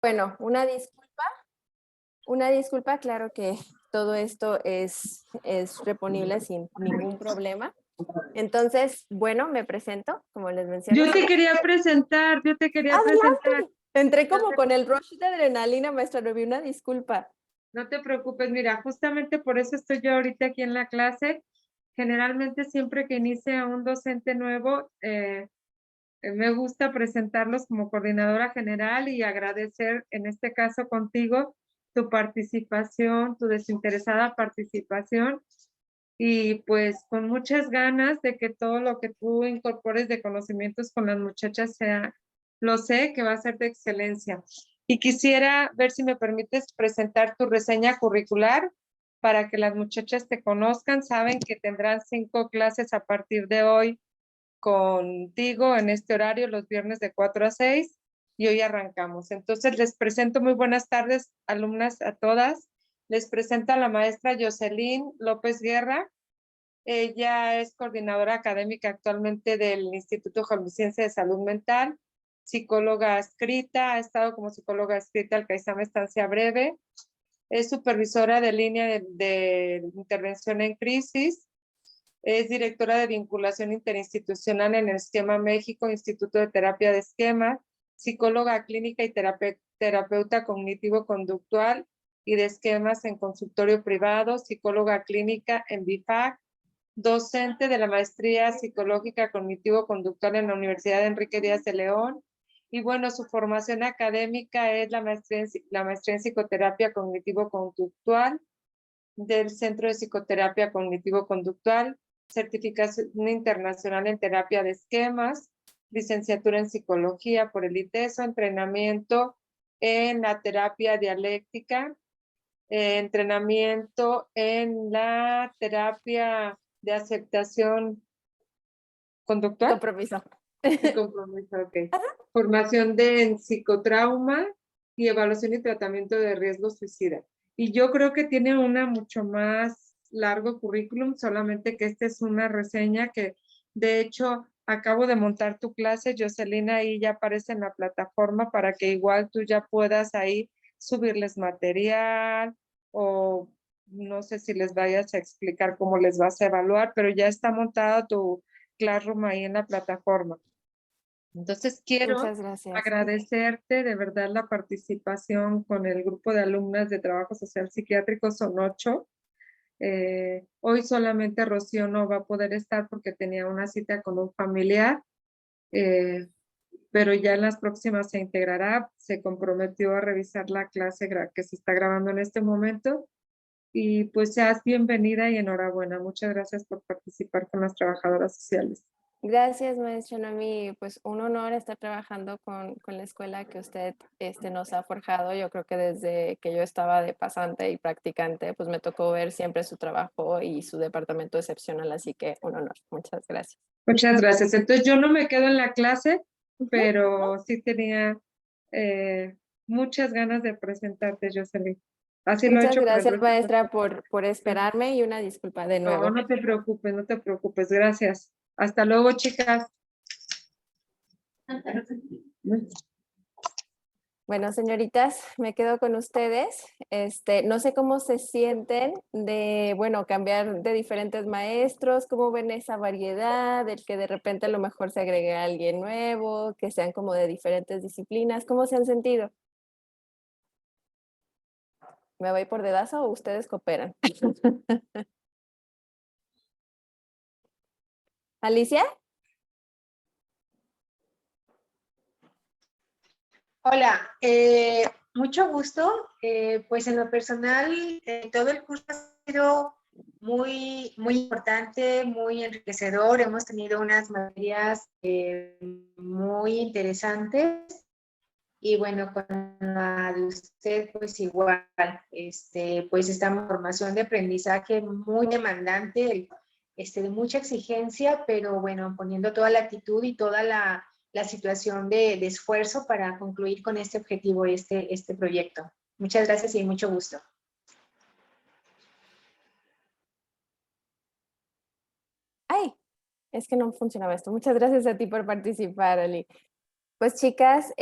Bueno, una disculpa, claro que todo esto es reponible sin ningún problema. Entonces, bueno, me presento, como les menciono, Yo soy te quería presentar, yo te quería presentar. ¡Adelante! Entré No como te, con el rush de adrenalina, maestra, no vi una disculpa. no te preocupes, mira, justamente por eso estoy yo ahorita aquí en la clase. Generalmente siempre que inicia un docente nuevo, me gusta presentarlos como coordinadora general y agradecer, en este caso contigo, tu participación, tu desinteresada participación y pues con muchas ganas de que todo lo que tú incorpores de conocimientos con las muchachas sea, lo sé, que va a ser de excelencia. Y quisiera ver si me permites presentar tu reseña curricular para que las muchachas te conozcan. Saben que tendrán 5 clases a partir de hoy contigo en este horario, los viernes de 4 a 6, y hoy arrancamos. Entonces les presento muy buenas tardes, alumnas a todas. Les presento a la maestra Jocelyn López Guerra. Ella es coordinadora académica actualmente del Instituto Jalisciense de Salud Mental, psicóloga adscrita, ha estado como psicóloga adscrita al CAISAM Estancia Breve, es supervisora de línea de intervención en crisis, es directora de vinculación interinstitucional en el Esquema México, Instituto de Terapia de Esquema, psicóloga clínica y terapeuta cognitivo-conductual y de esquemas en consultorio privado, psicóloga clínica en BIFAC, docente de la maestría psicológica cognitivo-conductual en la Universidad de Enrique Díaz de León. Y bueno, su formación académica es la maestría en psicoterapia cognitivo-conductual del Centro de Psicoterapia Cognitivo-Conductual, certificación internacional en terapia de esquemas, licenciatura en psicología por el ITESO, entrenamiento en la terapia dialéctica, entrenamiento en la terapia de aceptación conductual Compromiso. y compromiso, ok. Formación en psicotrauma y evaluación y tratamiento de riesgo suicida. Y yo creo que tiene una mucho más largo currículum, solamente que esta es una reseña que de hecho acabo de montar tu clase, Jocelyn, ahí ya aparece en la plataforma para que igual tú ya puedas ahí subirles material o no sé si les vayas a explicar cómo les vas a evaluar, pero ya está montada tu Classroom ahí en la plataforma. Entonces quiero Muchas gracias. agradecerte de verdad la participación con el grupo de alumnas de trabajo social psiquiátrico, son 8. Hoy solamente Rocío no va a poder estar porque tenía una cita con un familiar, eh, pero ya en las próximas se integrará, se comprometió a revisar la clase que se está grabando en este momento y pues seas bienvenida y enhorabuena. Muchas gracias por participar con las trabajadoras sociales. Gracias, maestra Noemí. Pues un honor estar trabajando con la escuela que usted nos ha forjado. Yo creo que desde que yo estaba de pasante y practicante, pues me tocó ver siempre su trabajo y su departamento excepcional, así que un honor. Muchas gracias. Muchas gracias. Entonces yo no me quedo en la clase, Ujú. pero sí tenía eh, muchas ganas de presentarte, Jocelyn. Así lo he Muchas hecho con el gracias, resto de maestra, por los... esperarme y una disculpa de No, nuevo. no te preocupes, no te preocupes. Gracias. Hasta luego, chicas. Bueno, señoritas, me quedo con ustedes. No sé cómo se sienten de, bueno, cambiar de diferentes maestros, cómo ven esa variedad, del que de repente a lo mejor se agregue a alguien nuevo, que sean como de diferentes disciplinas, ¿cómo se han sentido? ¿Me voy por dedazo o ustedes cooperan? ¿Alicia? Hola, mucho gusto. Pues en lo personal, todo el curso ha sido muy importante, muy enriquecedor. Hemos tenido unas materias muy interesantes y bueno, con la de usted pues igual, pues esta formación de aprendizaje muy demandante, de mucha exigencia, pero bueno, poniendo toda la actitud y toda la situación de esfuerzo para concluir con este objetivo, este proyecto. Muchas gracias y mucho gusto. Ay, es que no funcionaba esto. Muchas gracias a ti por participar, Ali. Pues chicas,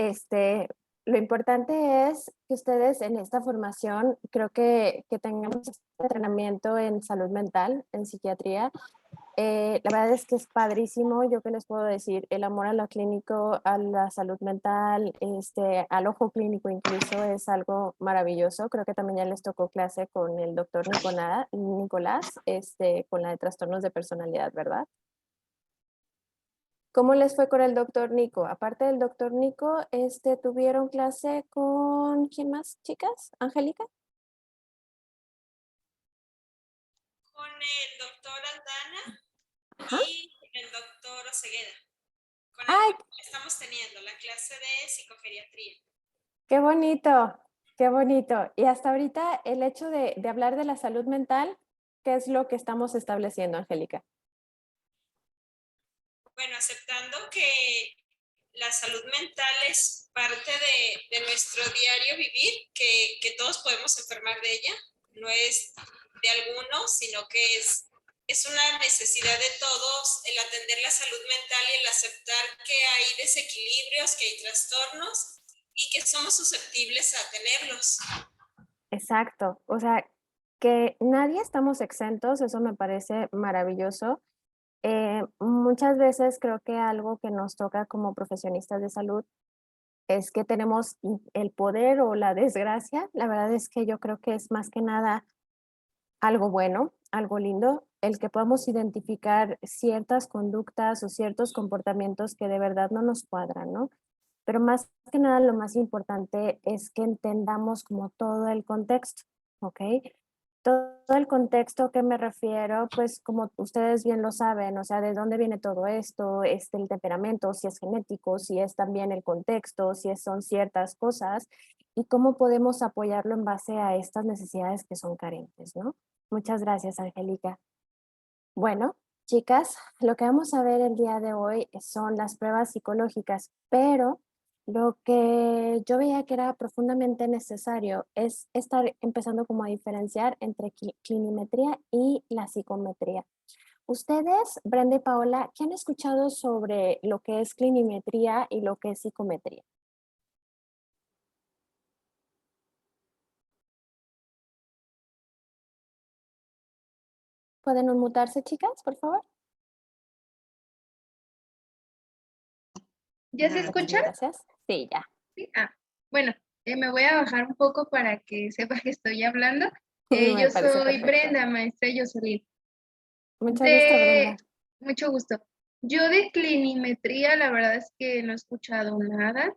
lo importante es que ustedes en esta formación, creo que tengamos este entrenamiento en salud mental, en psiquiatría. La verdad es que es padrísimo. Yo qué les puedo decir, el amor a lo clínico, a la salud mental, al ojo clínico incluso es algo maravilloso. Creo que también ya les tocó clase con el doctor Nicolás, con la de trastornos de personalidad, ¿verdad? ¿Cómo les fue con el doctor Nico? Aparte del doctor Nico, ¿tuvieron clase con quién más, chicas? ¿Angélica? Con el doctor Aldana Ajá. y el doctor Osegueda. Con el ¡Ay, que estamos teniendo la clase de psicogeriatría. qué bonito! ¡Qué bonito! Y hasta ahorita el hecho de hablar de la salud mental, ¿qué es lo que estamos estableciendo, Angélica? Bueno, aceptando que la salud mental es parte de nuestro diario vivir, que todos podemos enfermar de ella, no es de algunos, sino que es una necesidad de todos el atender la salud mental y el aceptar que hay desequilibrios, que hay trastornos y que somos susceptibles a tenerlos. Exacto. O sea, que nadie estamos exentos, eso me parece maravilloso. Muchas veces creo que algo que nos toca como profesionistas de salud es que tenemos el poder o la desgracia. La verdad es que yo creo que es más que nada algo bueno, algo lindo, el que podamos identificar ciertas conductas o ciertos comportamientos que de verdad no nos cuadran, ¿no? Pero más que nada lo más importante es que entendamos como todo el contexto, ¿ok? Todo el contexto que me refiero, pues como ustedes bien lo saben, o sea, de dónde viene todo esto, el temperamento, si es genético, si es también el contexto, son ciertas cosas, y cómo podemos apoyarlo en base a estas necesidades que son carentes, ¿no? Muchas gracias, Angélica. Bueno, chicas, lo que vamos a ver el día de hoy son las pruebas psicológicas, pero lo que yo veía que era profundamente necesario es estar empezando como a diferenciar entre clinimetría y la psicometría. Ustedes, Brenda y Paola, ¿qué han escuchado sobre lo que es clinimetría y lo que es psicometría? ¿Pueden unmutarse, chicas, por favor? ¿Ya se escucha? Gracias. Sí, ya. Sí. Bueno, me voy a bajar un poco para que sepa que estoy hablando. Me Yo parece soy perfecto. Brenda, maestra Jocelyn. Mucho gusto, Brenda. Mucho gusto. Yo de clinimetría, la verdad es que no he escuchado nada.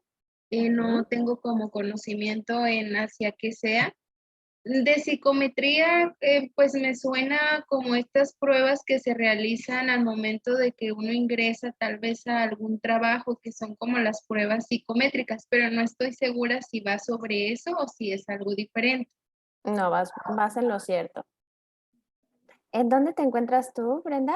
No tengo como conocimiento en hacia qué sea. De psicometría, pues me suena como estas pruebas que se realizan al momento de que uno ingresa tal vez a algún trabajo, que son como las pruebas psicométricas, pero no estoy segura si va sobre eso o si es algo diferente. No, vas en lo cierto. ¿En dónde te encuentras tú, Brenda?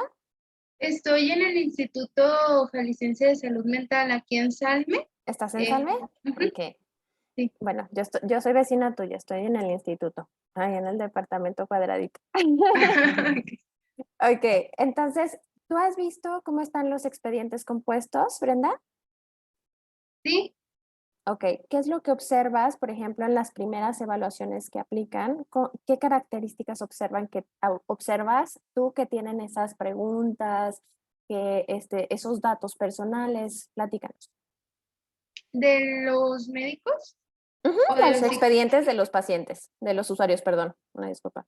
Estoy en el Instituto Jalisciense de Salud Mental aquí en Salme. ¿Estás en Salme? Ujú, Ok. sí. Bueno, yo soy vecina tuya, estoy en el instituto, ahí en el departamento cuadradito. Ok, entonces, ¿tú has visto cómo están los expedientes compuestos, Brenda? Sí, Ok, ¿qué es lo que observas, por ejemplo, en las primeras evaluaciones que aplican? ¿Qué características observas tú que tienen esas preguntas, esos datos personales? Platícanos. de los médicos Ujú, o de los los expedientes de los pacientes, de los usuarios, perdón, una disculpa.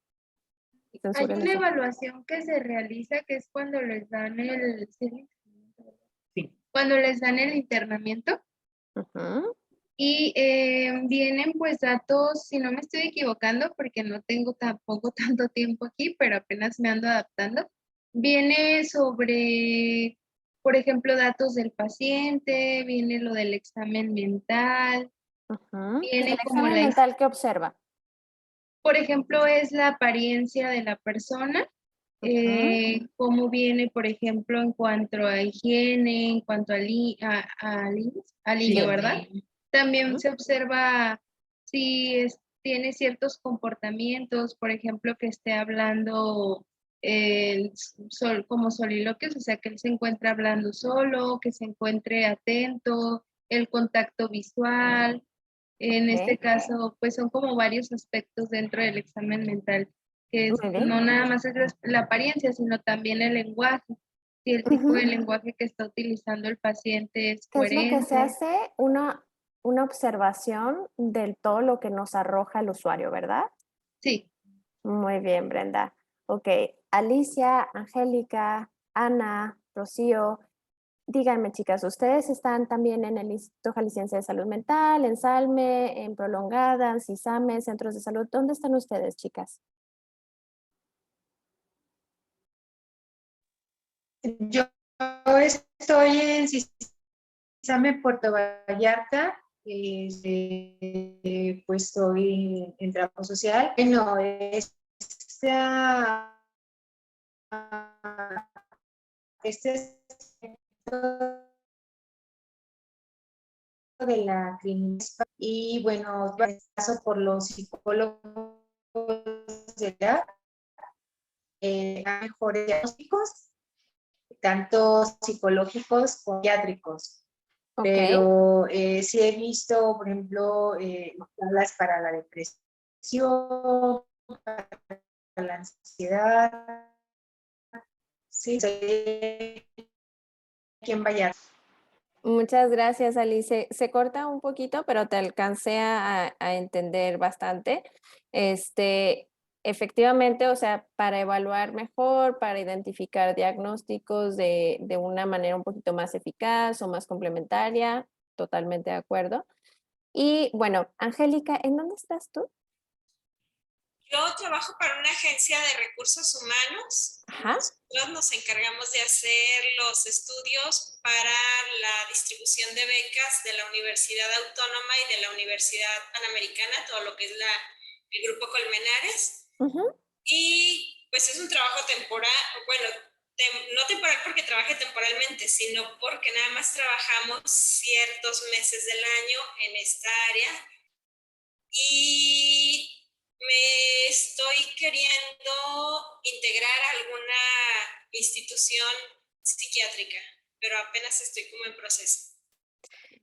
Hay Censuren una eso. evaluación que se realiza que es cuando les dan cuando les dan el internamiento Ujú. y vienen pues datos, si no me estoy equivocando, porque no tengo tampoco tanto tiempo aquí, pero apenas me ando adaptando, viene sobre, por ejemplo, datos del paciente, viene lo del examen mental, Ujú. ¿Y el viene como examen mental qué observa? por ejemplo, es la apariencia de la persona. Ujú. Cómo viene, por ejemplo, en cuanto a higiene, en cuanto a limpio, Sí. ¿verdad? También Ujú. se observa si tiene ciertos comportamientos, por ejemplo, que esté hablando como soliloquios, o sea, que él se encuentre hablando solo, que se encuentre atento, el contacto visual, En Ok, este caso, pues son como varios aspectos dentro del examen mental, que muy bien. no nada más es la apariencia, sino también el lenguaje. Si el tipo Ujú. de lenguaje que está utilizando el paciente es ¿Qué es lo que se coherente. hace? Una observación de todo lo que nos arroja el usuario, ¿verdad? Sí, Muy bien, Brenda. Ok, Alicia, Angélica, Ana, Rocío, díganme, chicas, ¿ustedes están también en el Instituto Jalisciense de Salud Mental, en SALME, en Prolongada, en CISAME, centros de salud? ¿Dónde están ustedes, chicas? Yo estoy en Sisame, Puerto Vallarta, pues estoy en trabajo social. Bueno, este aspecto de la clínica y bueno, paso por los psicólogos de la a mejores diagnósticos, tanto psicológicos como psiquiátricos. Ok, Pero sí he visto, por ejemplo, tablas para la depresión, para la ansiedad. Sí, soy quien vaya. muchas gracias, Alice. Se corta un poquito, pero te alcancé a entender bastante. Este, efectivamente, o sea, para evaluar mejor, para identificar diagnósticos de una manera un poquito más eficaz o más complementaria, totalmente de acuerdo. Y bueno, Angélica, ¿en dónde estás tú? Yo trabajo para una agencia de recursos humanos. Ajá. Nosotros nos encargamos de hacer los estudios para la distribución de becas de la Universidad Autónoma y de la Universidad Panamericana, todo lo que es el Grupo Colmenares. Ujú. Y pues es un trabajo temporal, bueno, no temporal porque trabaje temporalmente, sino porque nada más trabajamos ciertos meses del año en esta área y me estoy queriendo integrar a alguna institución psiquiátrica, pero apenas estoy como en proceso.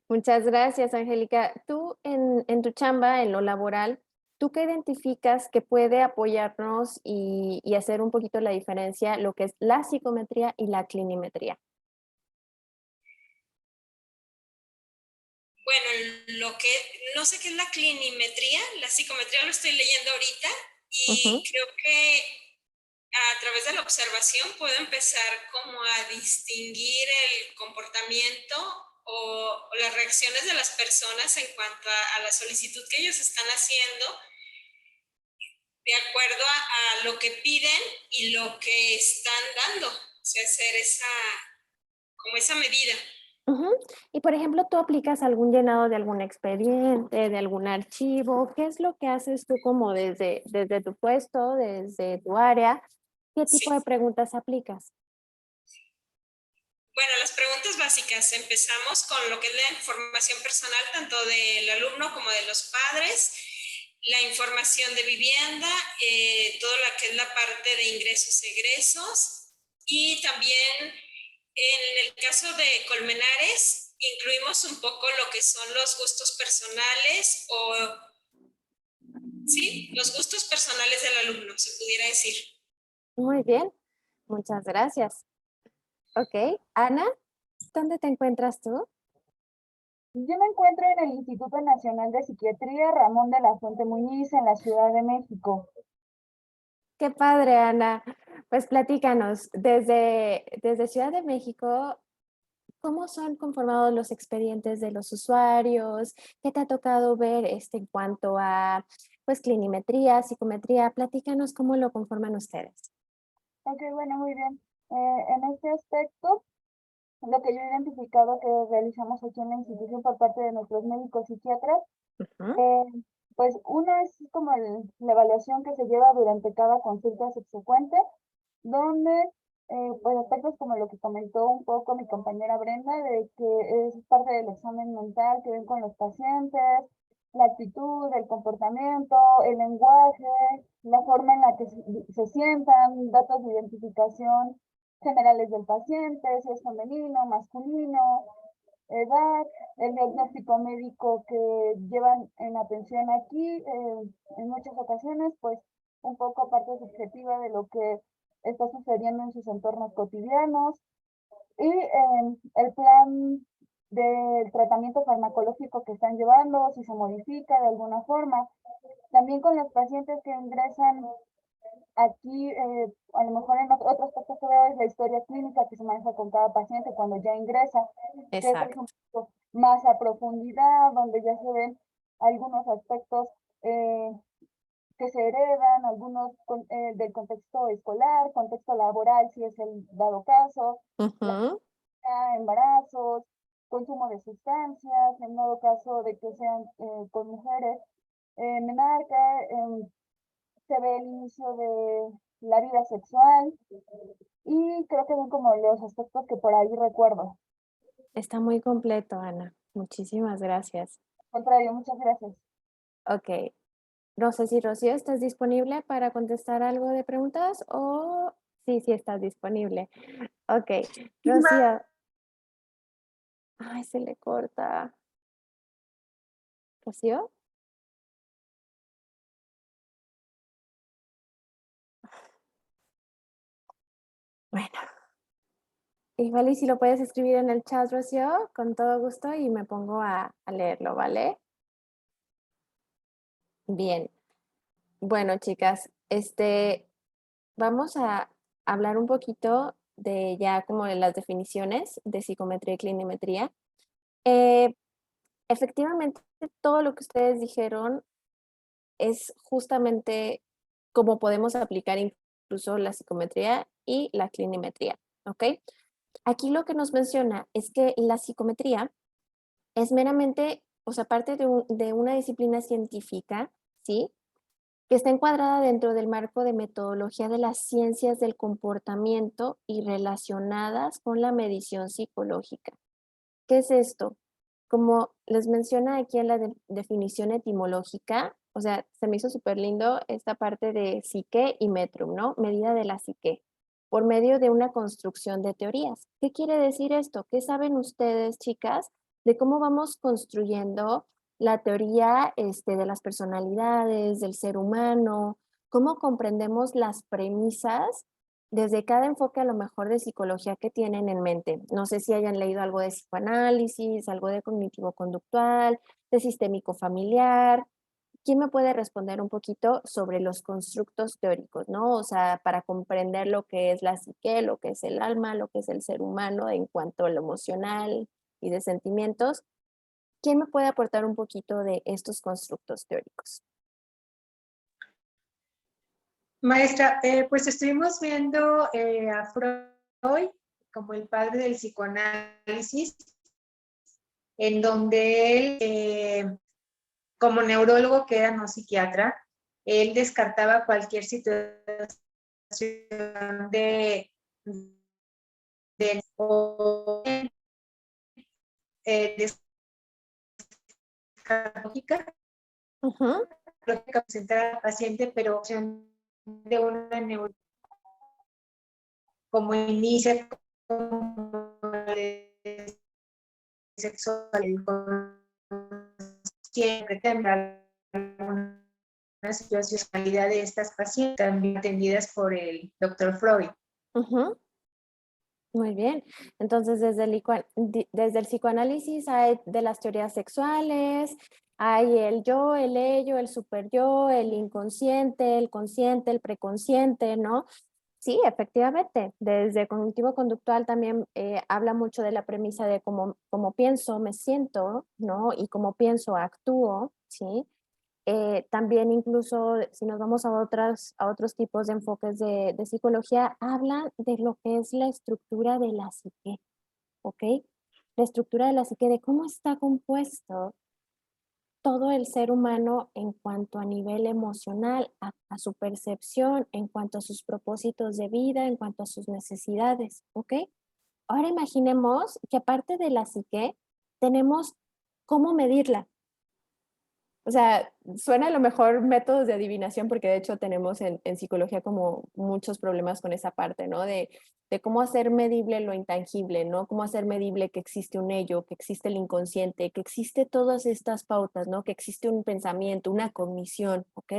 Muchas gracias, Angélica. Tú en tu chamba, en lo laboral, ¿tú qué identificas que puede apoyarnos y hacer un poquito la diferencia lo que es la psicometría y la clinimetría? Bueno, no sé qué es la clinimetría, la psicometría lo estoy leyendo ahorita y Ujú. creo que a través de la observación puedo empezar como a distinguir el comportamiento o las reacciones de las personas en cuanto a la solicitud que ellos están haciendo de acuerdo a lo que piden y lo que están dando, o sea, hacer como esa medida. Ujú. Y por ejemplo, ¿tú aplicas algún llenado de algún expediente, de algún archivo? ¿Qué es lo que haces tú como desde tu puesto, desde tu área? ¿Qué tipo de Sí. preguntas aplicas? Bueno, las preguntas básicas. Empezamos con lo que es la información personal, tanto del alumno como de los padres, la información de vivienda, toda la que es la parte de ingresos, egresos, y también en el caso de Colmenares, incluimos un poco lo que son los gustos personales sí, los gustos personales del alumno, se pudiera decir. Muy bien, muchas gracias. Ok, Ana, ¿dónde te encuentras tú? Yo me encuentro en el Instituto Nacional de Psiquiatría Ramón de la Fuente Muñiz en la Ciudad de México. Qué padre, Ana. Pues platícanos, desde Ciudad de México, ¿cómo son conformados los expedientes de los usuarios? ¿Qué te ha tocado ver en cuanto a pues clinimetría, psicometría? Platícanos cómo lo conforman ustedes. Ok, bueno, muy bien. En este aspecto, lo que yo he identificado que realizamos aquí en la institución por parte de nuestros médicos psiquiatras, Ujú. eh, pues uno es como la evaluación que se lleva durante cada consulta subsecuente, donde pues aspectos como lo que comentó un poco mi compañera Brenda, de que es parte del examen mental que ven con los pacientes, la actitud, el comportamiento, el lenguaje, la forma en la que se sientan, datos de identificación generales del paciente, si es femenino, masculino, edad, el diagnóstico médico que llevan en atención aquí, en muchas ocasiones, pues un poco parte subjetiva de lo que está sucediendo en sus entornos cotidianos y el plan del tratamiento farmacológico que están llevando, si se modifica de alguna forma. También con los pacientes que ingresan aquí, a lo mejor en otro aspecto que veo es la historia clínica que se maneja con cada paciente cuando ya ingresa, que es un Exacto. poco más a profundidad, donde ya se ven algunos aspectos que se heredan, algunos del contexto escolar, contexto laboral, si es el dado caso, Ujú. embarazos, consumo de sustancias, en dado caso de que sean con mujeres, menarca, se ve el inicio de la vida sexual y creo que son como los aspectos que por ahí recuerdo. Está muy completo, Ana. Muchísimas gracias. Al contrario, muchas gracias. Ok. No sé si Rocío, ¿estás disponible para contestar algo de preguntas o sí, sí estás disponible? Ok. Rocío. Ay, se le corta. ¿Rocío? Bueno, igual y si lo puedes escribir en el chat, Rocío, con todo gusto y me pongo a leerlo, ¿vale? Bien. Bueno, chicas, vamos a hablar un poquito de ya como de las definiciones de psicometría y clinimetría. Eh, Efectivamente, todo lo que ustedes dijeron es justamente cómo podemos aplicar incluso la psicometría y la clinimetría, ¿ok? Aquí lo que nos menciona es que la psicometría es meramente, o sea, parte de una disciplina científica, ¿sí? Que está encuadrada dentro del marco de metodología de las ciencias del comportamiento y relacionadas con la medición psicológica. ¿Qué es esto? Como les menciona aquí en la definición etimológica, o sea, se me hizo súper lindo esta parte de psique y metrum, ¿no? Medida de la psique, por medio de una construcción de teorías. ¿Qué quiere decir esto? ¿Qué saben ustedes, chicas, de cómo vamos construyendo la teoría de las personalidades, del ser humano? ¿Cómo comprendemos las premisas desde cada enfoque a lo mejor de psicología que tienen en mente? No sé si hayan leído algo de psicoanálisis, algo de cognitivo-conductual, de sistémico familiar. ¿Quién me puede responder un poquito sobre los constructos teóricos, ¿no? O sea, para comprender lo que es la psique, lo que es el alma, lo que es el ser humano en cuanto a lo emocional y de sentimientos. ¿Quién me puede aportar un poquito de estos constructos teóricos? Maestra, pues estuvimos viendo a Freud como el padre del psicoanálisis, en donde él, como neurólogo que era no psiquiatra, él descartaba cualquier situación de descartológica, Ujú. lógica presentar al paciente, pero de una neuro como inicia como sexual, siempre tendrá una situacionalidad de estas pacientes también atendidas por el doctor Freud. Ujú. Muy bien. Entonces, desde el psicoanálisis hay de las teorías sexuales, hay el yo, el ello, el superyo, el inconsciente, el consciente, el preconsciente, ¿no? Sí, efectivamente. Desde cognitivo-conductual también habla mucho de la premisa de cómo pienso, me siento, ¿no? Y cómo pienso, actúo, ¿sí? También incluso si nos vamos a otros tipos de enfoques de psicología, hablan de lo que es la estructura de la psique, ¿ok? La estructura de la psique, de cómo está compuesto todo el ser humano en cuanto a nivel emocional, a su percepción, en cuanto a sus propósitos de vida, en cuanto a sus necesidades, ¿ok? Ahora imaginemos que aparte de la psique, tenemos cómo medirla. O sea, suena a lo mejor métodos de adivinación, porque de hecho tenemos en psicología como muchos problemas con esa parte, ¿no? De cómo hacer medible lo intangible, ¿no? Cómo hacer medible que existe un ello, que existe el inconsciente, que existe todas estas pautas, ¿no? Que existe un pensamiento, una cognición, ¿ok?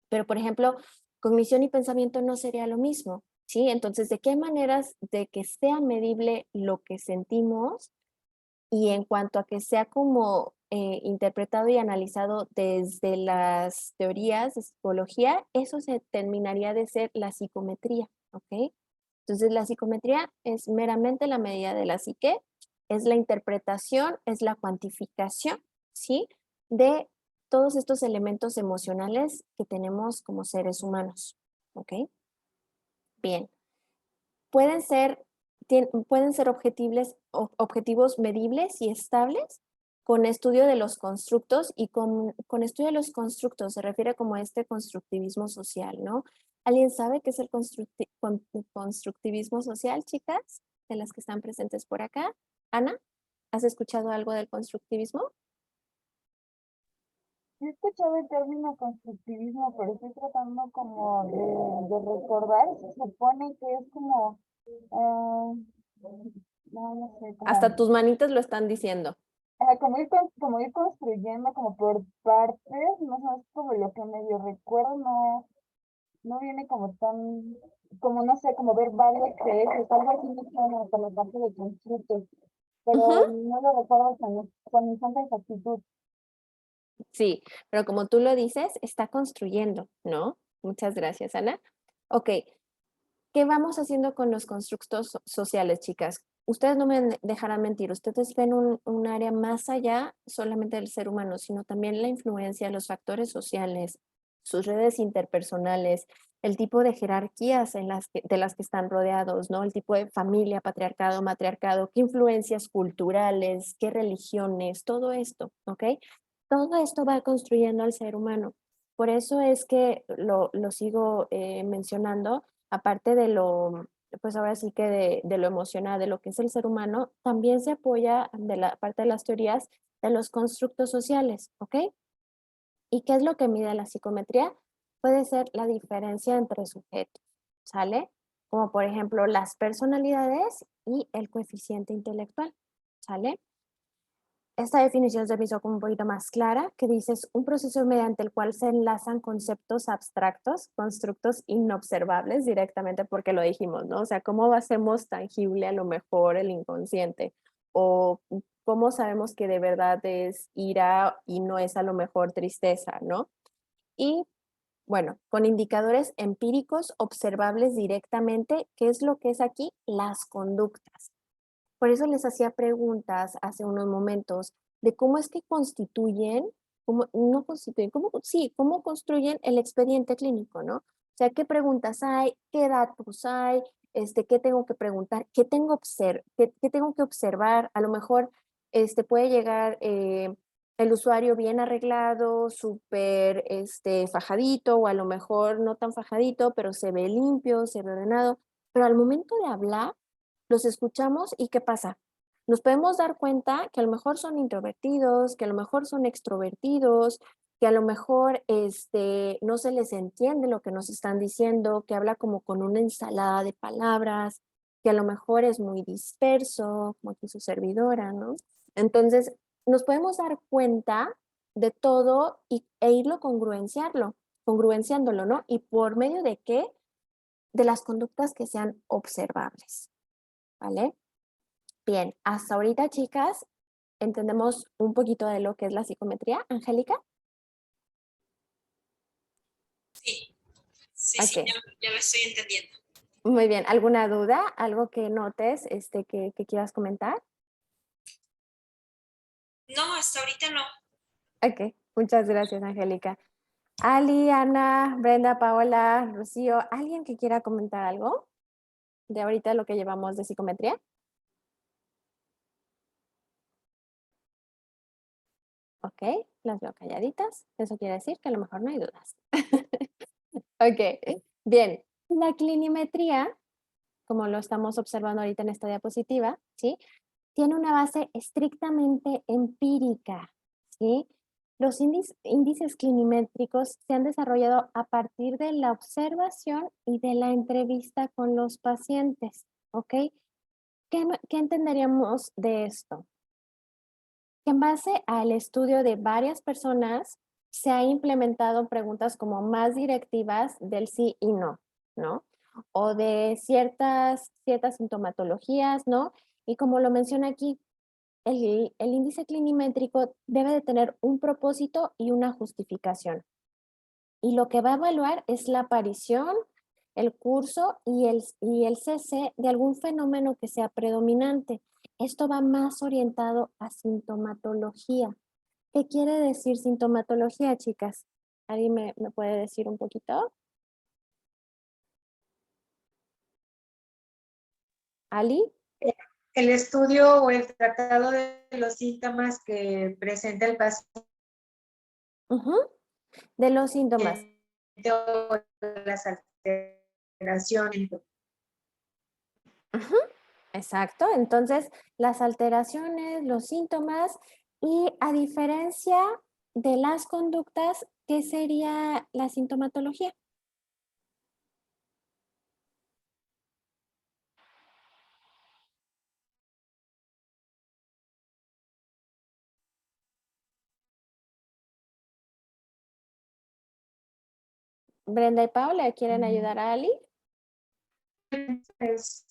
Pero, por ejemplo, cognición y pensamiento no sería lo mismo, ¿sí? Entonces, ¿de qué maneras de que sea medible lo que sentimos? Y en cuanto a que sea como interpretado y analizado desde las teorías de psicología, eso se terminaría de ser la psicometría, ¿ok? Entonces la psicometría es meramente la medida de la psique, es la interpretación, es la cuantificación, ¿sí? De todos estos elementos emocionales que tenemos como seres humanos, ¿ok? Bien, pueden ser, pueden ser objetivos medibles y estables con estudio de los constructos y con estudio de los constructos se refiere como a este constructivismo social, ¿no? ¿Alguien sabe qué es el constructivismo social, chicas? De las que están presentes por acá. Ana, ¿has escuchado algo del constructivismo? Sí he escuchado el término constructivismo, pero estoy tratando como de recordar. Se supone que es como, ah, no sé, Hasta como, tus manitas lo están diciendo. como ir construyendo como por partes, no sé, es como lo que medio recuerdo, no viene como tan, como no sé, como ver varios ejes, algo así me suena por la parte de constructos, pero Ujú. no lo recuerdo con tanta exactitud. Sí, pero como tú lo dices, está construyendo, ¿no? Muchas gracias, Ana. Ok, ¿qué vamos haciendo con los constructos sociales, chicas? Ustedes no me dejarán mentir, ustedes ven un área más allá solamente del ser humano, sino también la influencia de los factores sociales, sus redes interpersonales, el tipo de jerarquías de las que están rodeados, ¿no? El tipo de familia, patriarcado, matriarcado, qué influencias culturales, qué religiones, todo esto, ¿ok? Todo esto va construyendo al ser humano. Por eso es que lo sigo mencionando aparte de lo, pues ahora sí que de lo emocional, de lo que es el ser humano, también se apoya de la parte de las teorías de los constructos sociales, ¿ok? ¿Y qué es lo que mide la psicometría? Puede ser la diferencia entre sujetos, ¿sale? Como por ejemplo las personalidades y el coeficiente intelectual, ¿sale? Esta definición se me hizo como un poquito más clara, que dices un proceso mediante el cual se enlazan conceptos abstractos, constructos inobservables directamente porque lo dijimos, ¿no? O sea, ¿cómo hacemos tangible a lo mejor el inconsciente? O cómo sabemos que de verdad es ira y no es a lo mejor tristeza, ¿no? Y bueno, con indicadores empíricos observables directamente, ¿qué es lo que es aquí? Las conductas. Por eso les hacía preguntas hace unos momentos de cómo es que constituyen, cómo, no constituyen, cómo, sí, cómo construyen el expediente clínico, ¿no? O sea, ¿qué preguntas hay? ¿Qué datos hay? ¿Qué tengo que preguntar? ¿Qué tengo que observar? A lo mejor puede llegar el usuario bien arreglado, súper fajadito, o a lo mejor no tan fajadito, pero se ve limpio, se ve ordenado. Pero al momento de hablar, los escuchamos y ¿qué pasa? Nos podemos dar cuenta que a lo mejor son introvertidos, que a lo mejor son extrovertidos, que a lo mejor no se les entiende lo que nos están diciendo, que habla como con una ensalada de palabras, que a lo mejor es muy disperso, como aquí su servidora, ¿no? Entonces, nos podemos dar cuenta de todo e irlo congruenciándolo, ¿no? ¿Y por medio de qué? De las conductas que sean observables. ¿Vale? Bien, hasta ahorita, chicas, entendemos un poquito de lo que es la psicometría. Angélica. Sí, sí, Ok, sí, ya lo estoy entendiendo. muy bien. ¿Alguna duda? ¿Algo que notes que quieras comentar? No, hasta ahorita no. Ok, muchas gracias, Angélica. Ali, Ana, Brenda, Paola, Rocío, ¿alguien que quiera comentar algo de ahorita lo que llevamos de psicometría? Ok, las veo calladitas. Eso quiere decir que a lo mejor no hay dudas. Ok, bien. La clinimetría, como lo estamos observando ahorita en esta diapositiva, ¿sí? Tiene una base estrictamente empírica, ¿sí? Los índices clinimétricos se han desarrollado a partir de la observación y de la entrevista con los pacientes, ¿ok? ¿Qué entenderíamos de esto? Que en base al estudio de varias personas se ha implementado preguntas como más directivas del sí y no, ¿no? O de ciertas sintomatologías, ¿no? Y como lo menciona aquí, el índice clinimétrico debe de tener un propósito y una justificación. Y lo que va a evaluar es la aparición, el curso y el cese de algún fenómeno que sea predominante. Esto va más orientado a sintomatología. ¿Qué quiere decir sintomatología, chicas? ¿Alguien me puede decir un poquito? ¿Ali? El estudio o el tratado de los síntomas que presenta el paciente Ujú. De los síntomas. o las alteraciones. Ujú. Exacto. Entonces, las alteraciones, los síntomas y a diferencia de las conductas, ¿qué sería la sintomatología? Brenda y Paula, ¿quieren ayudar a Ali? Es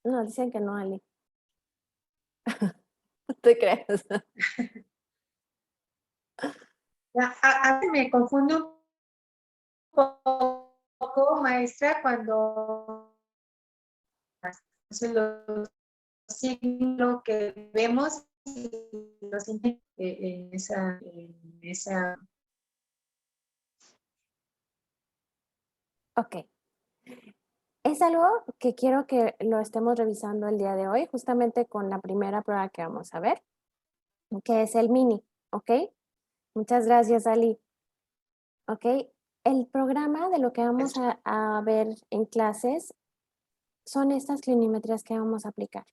No, dicen que no, Ali. No te creas. a veces me confundo un poco, maestra, cuando los signos que vemos y los signos en esa. Ok. Es algo que quiero que lo estemos revisando el día de hoy, justamente con la primera prueba que vamos a ver, que es el mini, ¿ok? Muchas gracias, Ali. ¿Ok? El programa de lo que vamos a ver en clases son estas clinimetrías que vamos a aplicar.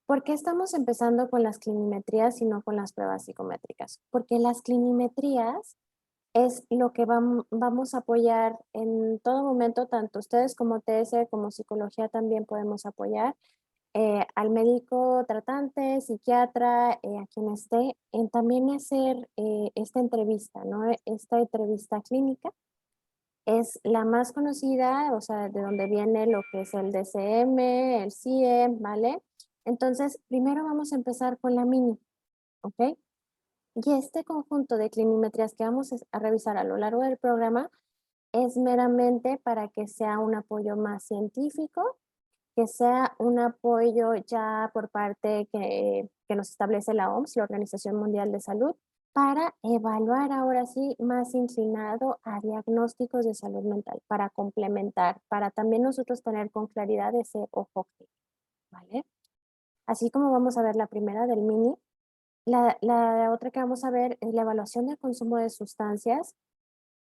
¿Por qué estamos empezando con las clinimetrías y no con las pruebas psicométricas? Porque las clinimetrías es lo que vamos a apoyar en todo momento, tanto ustedes como TS, como psicología también podemos apoyar al médico tratante, psiquiatra, a quien esté, en también hacer esta entrevista, ¿no? Esta entrevista clínica es la más conocida, o sea, de donde viene lo que es el DCM, el CIE, ¿vale? Entonces, primero vamos a empezar con la mini, ¿ok? Y este conjunto de clinimetrías que vamos a revisar a lo largo del programa es meramente para que sea un apoyo más científico, que sea un apoyo ya por parte que nos establece la OMS, la Organización Mundial de Salud, para evaluar ahora sí más inclinado a diagnósticos de salud mental, para complementar, para también nosotros tener con claridad ese ojo clínico, ¿vale? Así como vamos a ver la primera del mini, la otra que vamos a ver es la evaluación del consumo de sustancias,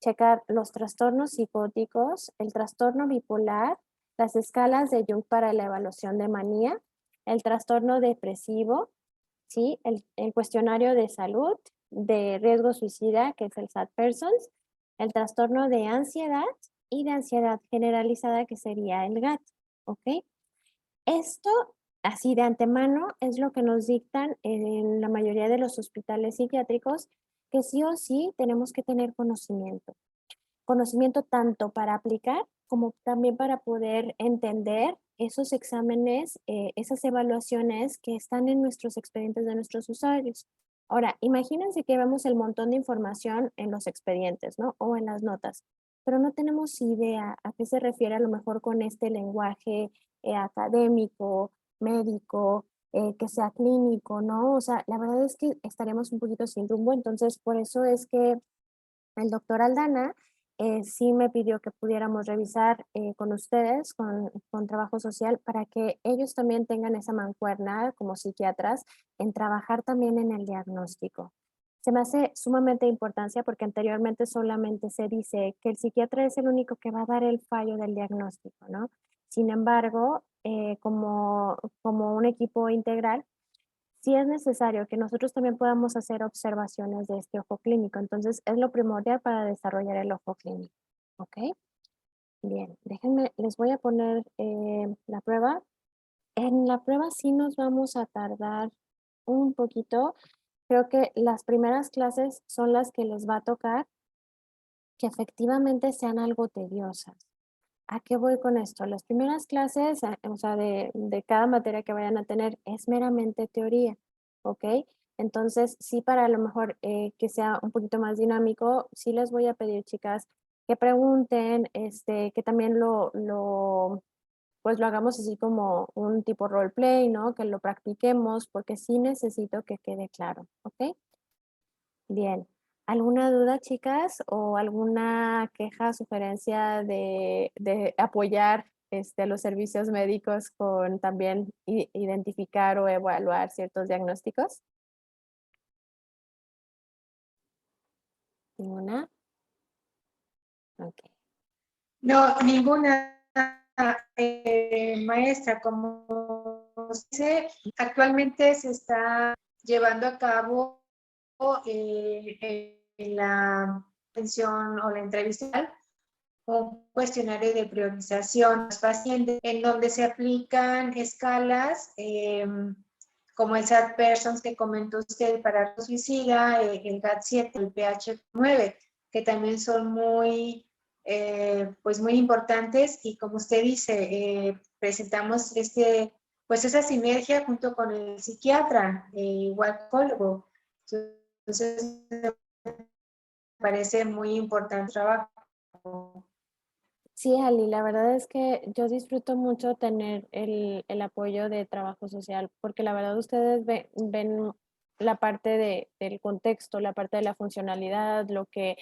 checar los trastornos psicóticos, el trastorno bipolar, las escalas de Jung para la evaluación de manía, el trastorno depresivo, ¿sí? El cuestionario de salud de riesgo suicida, que es el SAD Persons, el trastorno de ansiedad y de ansiedad generalizada, que sería el GAT, ¿ok? Esto, así de antemano, es lo que nos dictan en la mayoría de los hospitales psiquiátricos, que sí o sí tenemos que tener conocimiento. Conocimiento tanto para aplicar como también para poder entender esos exámenes, esas evaluaciones que están en nuestros expedientes de nuestros usuarios. Ahora, imagínense que vemos el montón de información en los expedientes, ¿no? O en las notas, pero no tenemos idea a qué se refiere a lo mejor con este lenguaje académico, médico, que sea clínico, ¿no? O sea, la verdad es que estaremos un poquito sin rumbo, entonces por eso es que el doctor Aldana sí me pidió que pudiéramos revisar con ustedes, con trabajo social, para que ellos también tengan esa mancuerna como psiquiatras en trabajar también en el diagnóstico. Se me hace sumamente importancia porque anteriormente solamente se dice que el psiquiatra es el único que va a dar el fallo del diagnóstico, ¿no? Sin embargo, como un equipo integral, sí es necesario que nosotros también podamos hacer observaciones de este ojo clínico. Entonces, es lo primordial para desarrollar el ojo clínico. ¿Ok? Bien, déjenme, les voy a poner la prueba. En la prueba sí nos vamos a tardar un poquito. Creo que las primeras clases son las que les va a tocar que efectivamente sean algo tediosas. ¿A qué voy con esto? Las primeras clases, o sea, de cada materia que vayan a tener, es meramente teoría, ¿ok? Entonces, sí, para a lo mejor que sea un poquito más dinámico, sí les voy a pedir, chicas, que pregunten, que también pues lo hagamos así como un tipo roleplay, ¿no? Que lo practiquemos, porque sí necesito que quede claro, ¿ok? Bien. ¿Alguna duda, chicas? ¿O alguna queja, sugerencia de apoyar a los servicios médicos con también identificar o evaluar ciertos diagnósticos? ¿Ninguna? Ok. No, ninguna maestra, como se dice, actualmente se está llevando a cabo en la atención o la entrevista un cuestionario de priorización a los pacientes en donde se aplican escalas como el SAT Persons que comentó usted para el suicida, el GAT-7, el PH-9, que también son pues muy importantes y como usted dice, presentamos pues esa sinergia junto con el psiquiatra, igual psicólogo. Entonces, me parece muy importante el trabajo. Sí, Ali, la verdad es que yo disfruto mucho tener el apoyo de trabajo social, porque la verdad ustedes ven la parte del contexto, la parte de la funcionalidad, lo que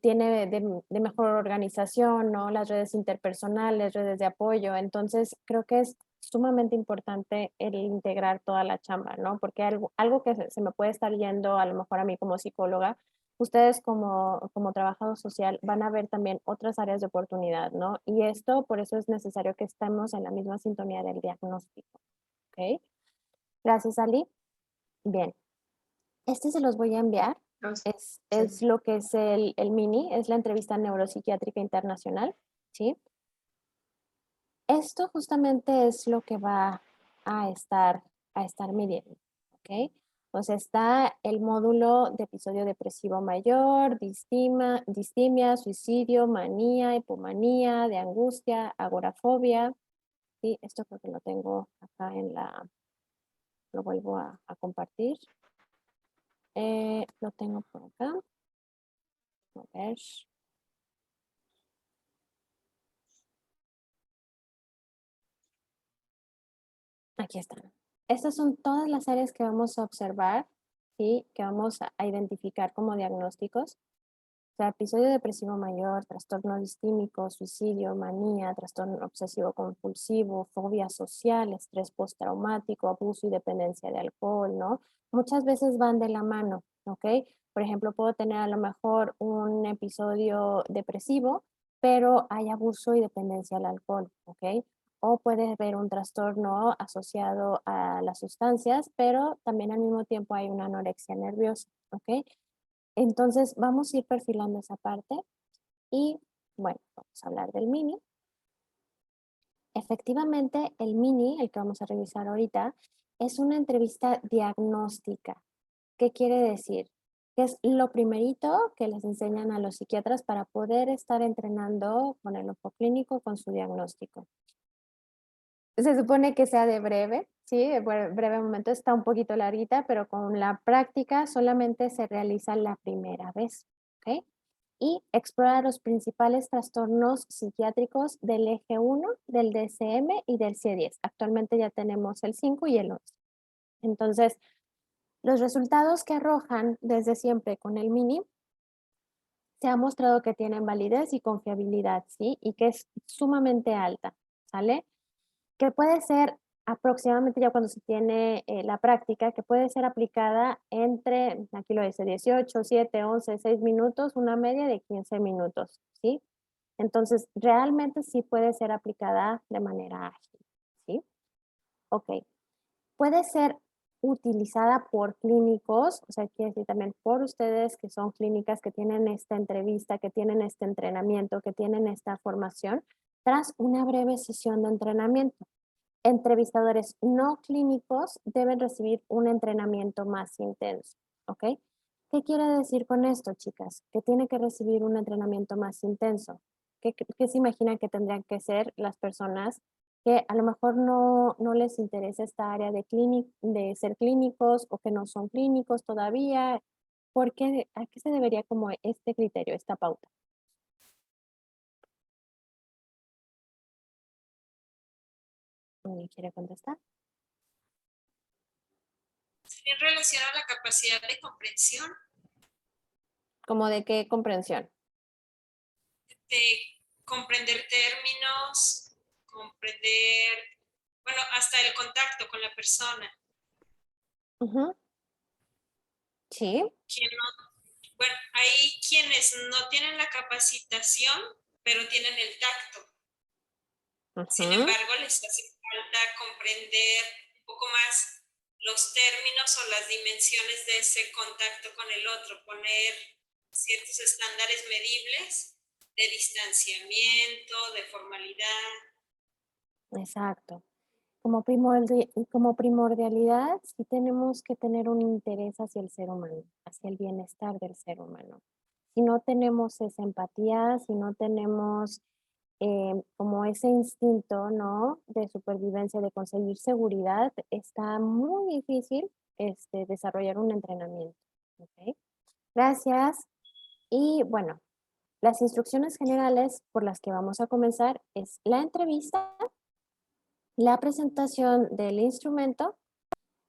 tiene de mejor organización, ¿no? Las redes interpersonales, redes de apoyo. Entonces, creo que es sumamente importante el integrar toda la chamba, ¿no? Porque algo que se me puede estar yendo a lo mejor a mí como psicóloga, ustedes como trabajador social van a ver también otras áreas de oportunidad, ¿no? Y esto, por eso es necesario que estemos en la misma sintonía del diagnóstico, ¿ok? Gracias, Ali. Bien, se los voy a enviar. Es lo que es el mini, es la entrevista neuropsiquiátrica internacional, ¿sí? Esto justamente es lo que va a estar midiendo, ¿ok? O sea, está el módulo de episodio depresivo mayor, distimia, suicidio, manía, hipomanía, de angustia, agorafobia, ¿sí? Esto creo que lo tengo acá lo vuelvo a compartir. Lo tengo por acá. A ver. Aquí están. Estas son todas las áreas que vamos a observar y que vamos a identificar como diagnósticos. O sea, episodio depresivo mayor, trastorno distímico, suicidio, manía, trastorno obsesivo compulsivo, fobia social, estrés postraumático, abuso y dependencia de alcohol, ¿no? Muchas veces van de la mano, ¿ok? Por ejemplo, puedo tener a lo mejor un episodio depresivo, pero hay abuso y dependencia al alcohol, ¿ok? O puede haber un trastorno asociado a las sustancias, pero también al mismo tiempo hay una anorexia nerviosa, ¿ok? Entonces vamos a ir perfilando esa parte y bueno, vamos a hablar del mini. Efectivamente, el mini, el que vamos a revisar ahorita, es una entrevista diagnóstica. ¿Qué quiere decir? Que es lo primerito que les enseñan a los psiquiatras para poder estar entrenando con el ojo clínico, con su diagnóstico. Se supone que sea de breve, ¿sí? De breve momento, está un poquito larguita, pero con la práctica solamente se realiza la primera vez, ¿ok? Y explora los principales trastornos psiquiátricos del eje 1, del DSM y del C10. Actualmente ya tenemos el 5 y el 11. Entonces, los resultados que arrojan desde siempre con el mini se ha mostrado que tienen validez y confiabilidad, ¿sí? Y que es sumamente alta, ¿sale? Que puede ser aproximadamente ya cuando se tiene la práctica, que puede ser aplicada entre, aquí lo dice, 18, 7, 11, 6 minutos, una media de 15 minutos, ¿sí? Entonces, realmente sí puede ser aplicada de manera ágil, ¿sí? Ok. Puede ser utilizada por clínicos, o sea, quiere decir también por ustedes que son clínicas que tienen esta entrevista, que tienen este entrenamiento, que tienen esta formación, tras una breve sesión de entrenamiento. Entrevistadores no clínicos deben recibir un entrenamiento más intenso, ¿ok? ¿Qué quiere decir con esto, chicas? Que tiene que recibir un entrenamiento más intenso. ¿Qué se imaginan que tendrían que ser las personas que a lo mejor no les interesa esta área de ser clínicos o que no son clínicos todavía? ¿A qué se debería como este criterio, esta pauta? ¿Alguien quiere contestar? En relación a la capacidad de comprensión, ¿Como de qué comprensión? de comprender términos, comprender, bueno, hasta el contacto con la persona. Ujú. Sí. Bueno, hay quienes no tienen la capacitación, pero tienen el tacto. Sin Ujú. embargo, les hace falta comprender un poco más los términos o las dimensiones de ese contacto con el otro, poner ciertos estándares medibles de distanciamiento, de formalidad. Exacto. Como primordialidad, sí tenemos que tener un interés hacia el ser humano, hacia el bienestar del ser humano. Si no tenemos esa empatía, si no tenemos como ese instinto, ¿no? De supervivencia, de conseguir seguridad, está muy difícil desarrollar un entrenamiento. ¿Ok? Gracias. Y bueno, las instrucciones generales por las que vamos a comenzar es la entrevista, la presentación del instrumento,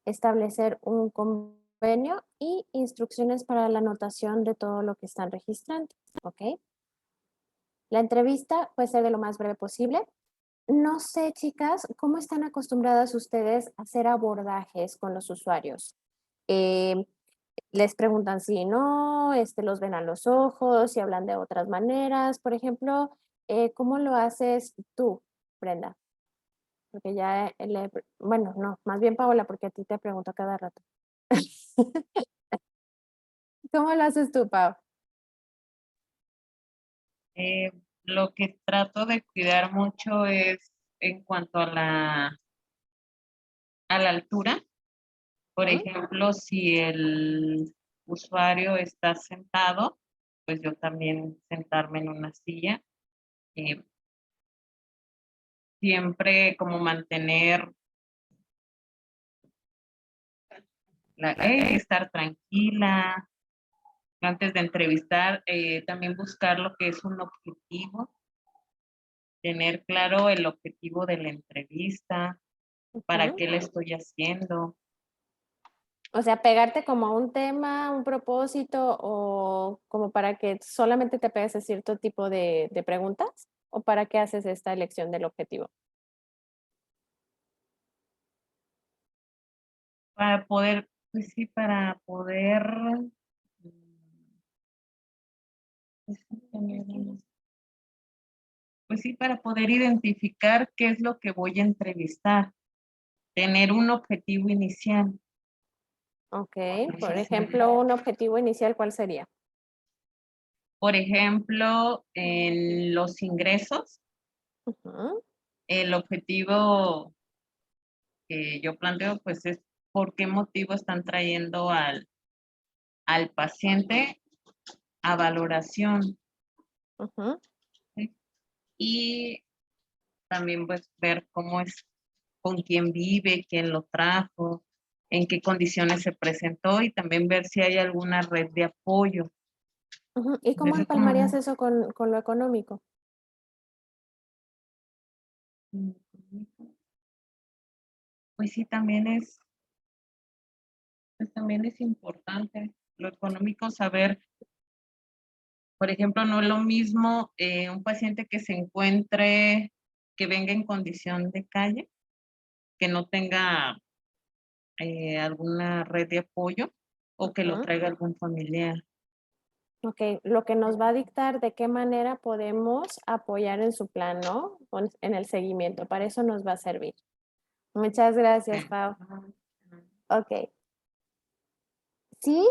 establecer un convenio y instrucciones para la anotación de todo lo que están registrando, ¿ok? La entrevista puede ser de lo más breve posible. No sé, chicas, ¿cómo están acostumbradas ustedes a hacer abordajes con los usuarios? Eh, Les preguntan si no, los ven a los ojos, si hablan de otras maneras. Por ejemplo, ¿cómo lo haces tú, Brenda? Porque ya, bueno, no, más bien Paola, porque a ti te pregunto cada rato. ¿Cómo lo haces tú, Pau? Lo que trato de cuidar mucho es en cuanto a la altura. Por ejemplo, si el usuario está sentado, pues yo también sentarme en una silla. Siempre como mantener estar tranquila antes de entrevistar, también buscar lo que es un objetivo, tener claro el objetivo de la entrevista, para qué la estoy haciendo. O sea, pegarte como a un tema, un propósito, o como para que solamente te pegues a cierto tipo de preguntas, o para qué haces esta elección del objetivo. Para poder, pues sí, para poder, pues sí, para poder identificar qué es lo que voy a entrevistar, tener un objetivo inicial. Ok, por ejemplo, un objetivo inicial, ¿cuál sería? Por ejemplo, en los ingresos, Ujú. el objetivo que yo planteo, pues es por qué motivo están trayendo al paciente a valoración. Ujú. ¿Sí? Y también pues ver cómo es, con quién vive, quién lo trajo, en qué condiciones se presentó y también ver si hay alguna red de apoyo. Ujú. ¿Y cómo empalmarías eso con lo económico? Pues sí, también es importante lo económico, saber, por ejemplo, no es lo mismo un paciente que se encuentre, que venga en condición de calle, que no tenga alguna red de apoyo o que lo Ujú. traiga algún familiar. Ok, lo que nos va a dictar de qué manera podemos apoyar en su plan, ¿no? En el seguimiento. Para eso nos va a servir. Muchas gracias, Pau. Ok. Sí,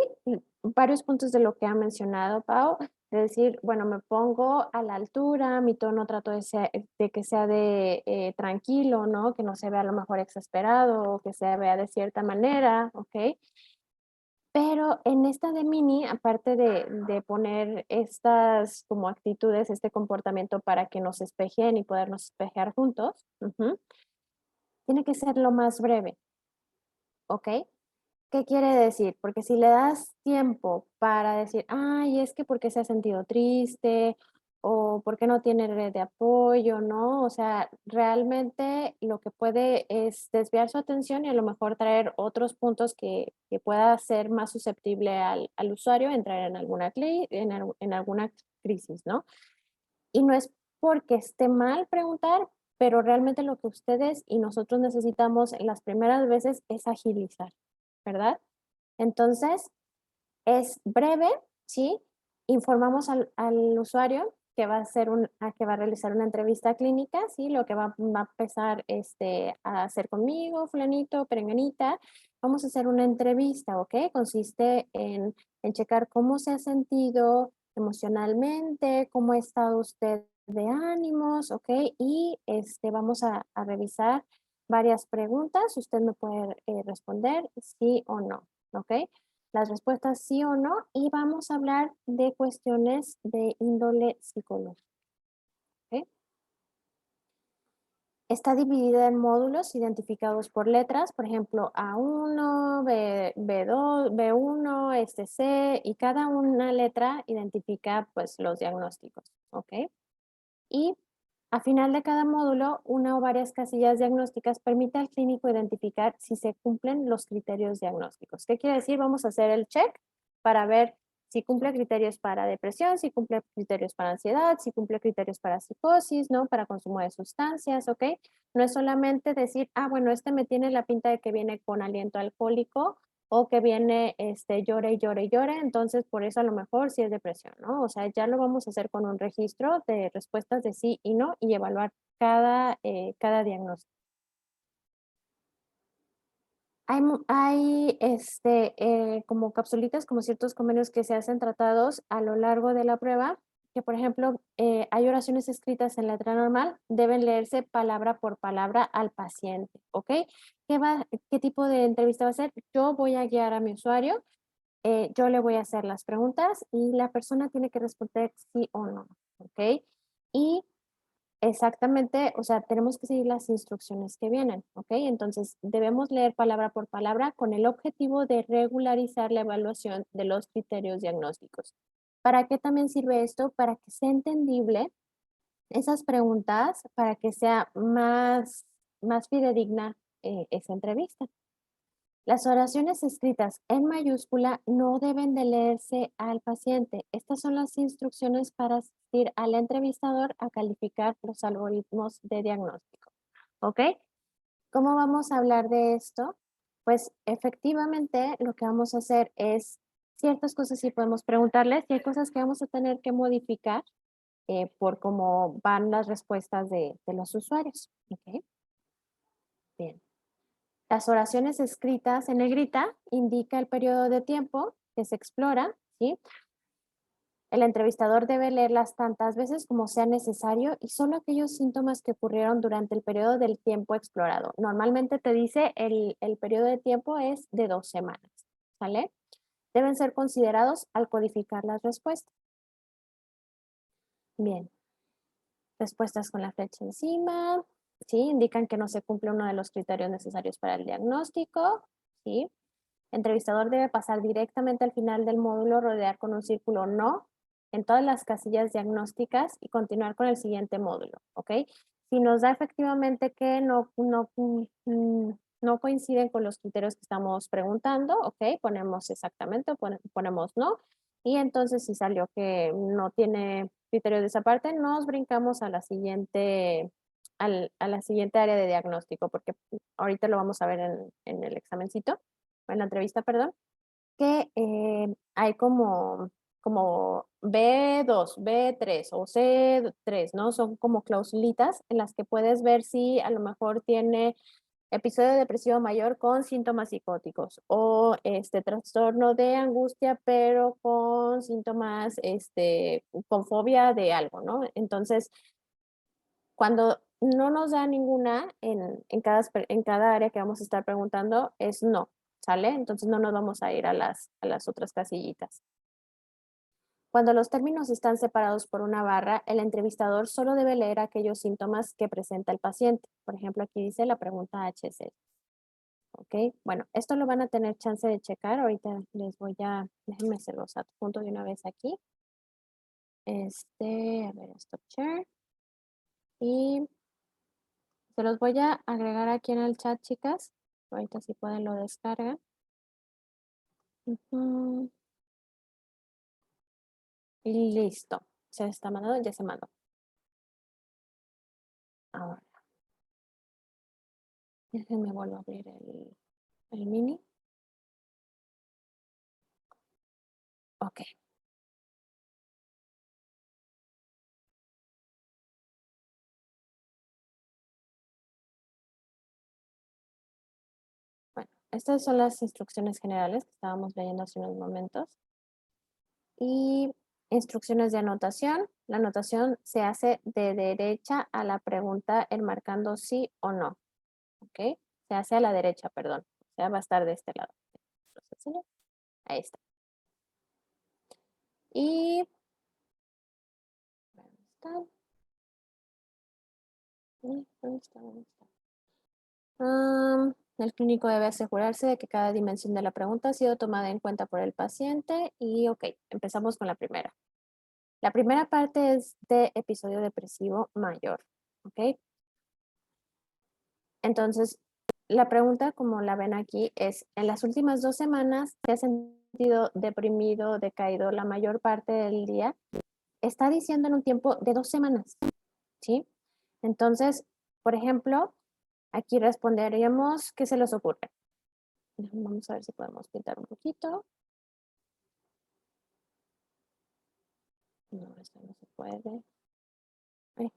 varios puntos de lo que ha mencionado Pau, de decir, bueno, me pongo a la altura, mi tono trato de que sea de tranquilo, ¿no? Que no se vea a lo mejor exasperado o que se vea de cierta manera, ¿ok? Pero en esta de Mini, aparte de poner estas como actitudes, este comportamiento para que nos espejen y podernos espejear juntos, tiene que ser lo más breve, ¿ok? ¿Qué quiere decir? Porque si le das tiempo para decir, ay, es que porque se ha sentido triste o porque no tiene red de apoyo, ¿no? O sea, realmente lo que puede es desviar su atención y a lo mejor traer otros puntos que pueda ser más susceptible al usuario entrar en en alguna crisis, ¿no? Y no es porque esté mal preguntar, pero realmente lo que ustedes y nosotros necesitamos en las primeras veces es agilizar, ¿verdad? Entonces, es breve, ¿sí? Informamos al usuario que va a que va a realizar una entrevista clínica, ¿sí? Lo que va a empezar a hacer conmigo, fulanito, perenganita. Vamos a hacer una entrevista, ¿ok? Consiste en checar cómo se ha sentido emocionalmente, cómo ha estado usted de ánimos, ¿ok? Y vamos a revisar varias preguntas. Usted me puede responder sí o no, ¿ok? Las respuestas sí o no y vamos a hablar de cuestiones de índole psicológica. ¿Ok? Está dividida en módulos identificados por letras, por ejemplo, A1, B2, B1, C, y cada una letra identifica pues los diagnósticos, ¿ok? Y a final de cada módulo, una o varias casillas diagnósticas permite al clínico identificar si se cumplen los criterios diagnósticos. ¿Qué quiere decir? Vamos a hacer el check para ver si cumple criterios para depresión, si cumple criterios para ansiedad, si cumple criterios para psicosis, ¿no? Para consumo de sustancias, ¿ok? No es solamente decir, ah, bueno, me tiene la pinta de que viene con aliento alcohólico o que viene, llore y llore y llore, entonces por eso a lo mejor sí es depresión, ¿no? O sea, ya lo vamos a hacer con un registro de respuestas de sí y no y evaluar cada diagnóstico. Hay como capsulitas, como ciertos convenios que se hacen tratados a lo largo de la prueba, que por ejemplo, hay oraciones escritas en letra normal, deben leerse palabra por palabra al paciente, ¿ok? ¿Qué tipo de entrevista va a ser? Yo voy a guiar a mi usuario, yo le voy a hacer las preguntas y la persona tiene que responder sí o no, ¿ok? Y exactamente, o sea, tenemos que seguir las instrucciones que vienen, ¿ok? Entonces, debemos leer palabra por palabra con el objetivo de regularizar la evaluación de los criterios diagnósticos. ¿Para qué también sirve esto? Para que sea entendible esas preguntas, para que sea más fidedigna esa entrevista. Las oraciones escritas en mayúscula no deben de leerse al paciente. Estas son las instrucciones para asistir al entrevistador a calificar los algoritmos de diagnóstico. ¿Ok? ¿Cómo vamos a hablar de esto? Pues efectivamente lo que vamos a hacer es ciertas cosas sí podemos preguntarles y hay cosas que vamos a tener que modificar por cómo van las respuestas de los usuarios. ¿Ok? Bien. Las oraciones escritas en negrita indica el periodo de tiempo que se explora, ¿sí? El entrevistador debe leerlas tantas veces como sea necesario y solo aquellos síntomas que ocurrieron durante el periodo del tiempo explorado. Normalmente te dice el periodo de tiempo es de 2 semanas, ¿sale? Deben ser considerados al codificar las respuestas. Bien. Respuestas con la flecha encima, ¿sí? Indican que no se cumple uno de los criterios necesarios para el diagnóstico, ¿sí? Entrevistador debe pasar directamente al final del módulo, rodear con un círculo no en todas las casillas diagnósticas y continuar con el siguiente módulo, ¿ok? Si nos da efectivamente que no coinciden con los criterios que estamos preguntando, ¿ok? Ponemos exactamente, ponemos no. Y entonces si salió que no tiene criterios de esa parte, nos brincamos a la siguiente, a la siguiente área de diagnóstico, porque ahorita lo vamos a ver en el examencito en la entrevista, perdón, que hay como como B2, B3 o C3, ¿no? Son como clausulitas en las que puedes ver si a lo mejor tiene episodio depresivo mayor con síntomas psicóticos o trastorno de angustia, pero con síntomas, con fobia de algo, ¿no? Entonces, cuando no nos da ninguna en cada área que vamos a estar preguntando, es no, ¿sale? Entonces no nos vamos a ir a las otras casillitas. Cuando los términos están separados por una barra, el entrevistador solo debe leer aquellos síntomas que presenta el paciente. Por ejemplo, aquí dice la pregunta HC. ¿Ok? Bueno, esto lo van a tener chance de checar. Ahorita déjenme se los adjunto de una vez aquí. A ver, stop share. Y se los voy a agregar aquí en el chat, chicas. Ahorita si pueden lo descargan. Y listo. ¿Se está mandando? Ya se mandó. Ahora. Déjenme vuelvo a abrir el mini. Ok. Bueno, estas son las instrucciones generales que estábamos leyendo hace unos momentos. Y instrucciones de anotación. La anotación se hace de derecha a la pregunta enmarcando sí o no. ¿Ok? Se hace a la derecha, perdón. O sea, va a estar de este lado. Ahí está. Y ¿dónde está? ¿Dónde está? ¿Dónde está? El clínico debe asegurarse de que cada dimensión de la pregunta ha sido tomada en cuenta por el paciente. Y ok, empezamos con la primera. La primera parte es de episodio depresivo mayor. ¿Ok? Entonces, la pregunta, como la ven aquí, es, en las últimas 2 semanas, ¿te has sentido deprimido, decaído la mayor parte del día? Está diciendo en un tiempo de 2 semanas, ¿sí? Entonces, por ejemplo, aquí responderíamos, ¿qué se les ocurre? Vamos a ver si podemos pintar un poquito. No, esto no se puede. Ahí,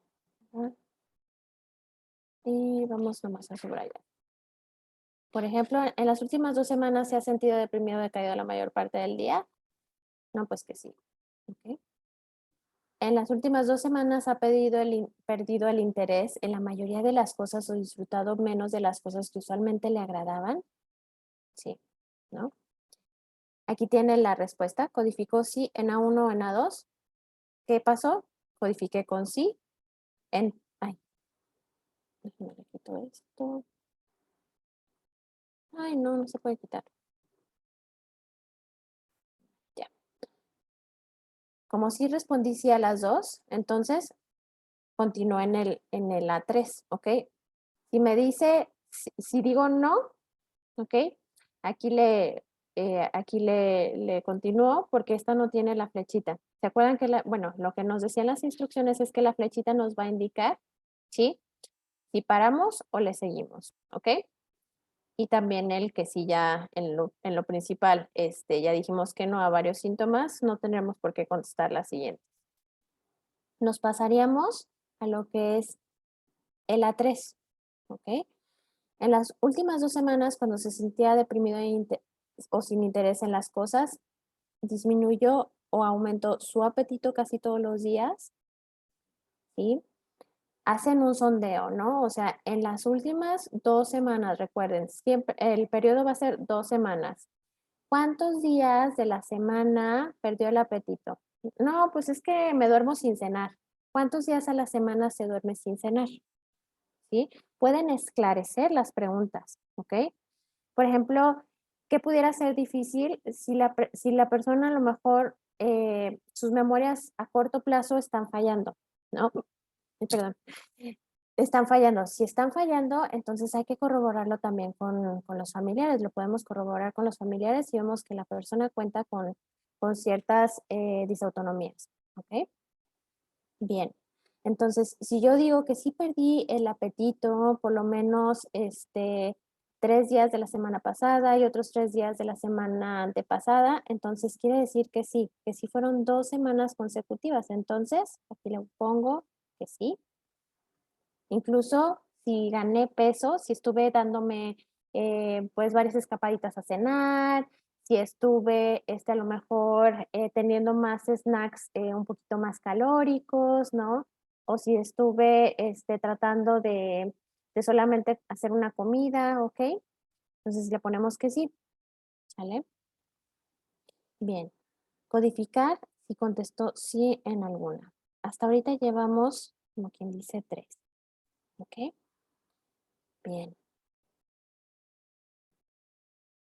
y vamos nomás a subrayar. Por ejemplo, en las últimas 2 semanas se ha sentido deprimido, decaído la mayor parte del día. No, pues que sí. ¿Okay? En las últimas 2 semanas ha perdido el interés en la mayoría de las cosas o disfrutado menos de las cosas que usualmente le agradaban. Sí, ¿no? Aquí tiene la respuesta. Codificó sí en A1 o en A2. ¿Qué pasó? Codifiqué con sí ay, déjame le quito esto. Ay, no, no se puede quitar. Ya. Como sí respondí sí a las 2, entonces continúo en el A3, ¿ok? Si me dice, si digo no, ¿ok? Aquí le continúo porque esta no tiene la flechita. ¿Se acuerdan que bueno, lo que nos decían las instrucciones es que la flechita nos va a indicar, ¿sí? Si paramos o le seguimos, ¿ok? Y también el que si ya en lo principal, ya dijimos que no a varios síntomas, no tendremos por qué contestar la siguiente. Nos pasaríamos a lo que es el A3, ¿ok? En las últimas 2 semanas, cuando se sentía deprimido o sin interés en las cosas, disminuyó o aumentó su apetito casi todos los días, ¿sí? Hacen un sondeo, ¿no? O sea, en las últimas 2 semanas, recuerden, siempre el periodo va a ser 2 semanas. ¿Cuántos días de la semana perdió el apetito? No, pues es que me duermo sin cenar. ¿Cuántos días a la semana se duerme sin cenar? ¿Sí? Pueden esclarecer las preguntas, ¿ok? Por ejemplo, ¿qué pudiera ser difícil si la persona a lo mejor sus memorias a corto plazo están fallando, ¿no? Perdón. Están fallando. Si están fallando, entonces hay que corroborarlo también con los familiares. Lo podemos corroborar con los familiares si vemos que la persona cuenta con ciertas disautonomías, ¿ok? Bien. Entonces, si yo digo que sí perdí el apetito, por lo menos 3 días de la semana pasada y otros 3 días de la semana antepasada, entonces quiere decir que sí fueron 2 semanas consecutivas. Entonces, aquí le pongo que sí. Incluso si gané peso, si estuve dándome pues varias escapaditas a cenar, si estuve a lo mejor teniendo más snacks un poquito más calóricos, ¿no? O si estuve tratando de solamente hacer una comida, ¿ok? Entonces le ponemos que sí, ¿sale? Bien, codificar si contestó sí en alguna. Hasta ahorita llevamos, como quien dice, 3, ¿ok? Bien.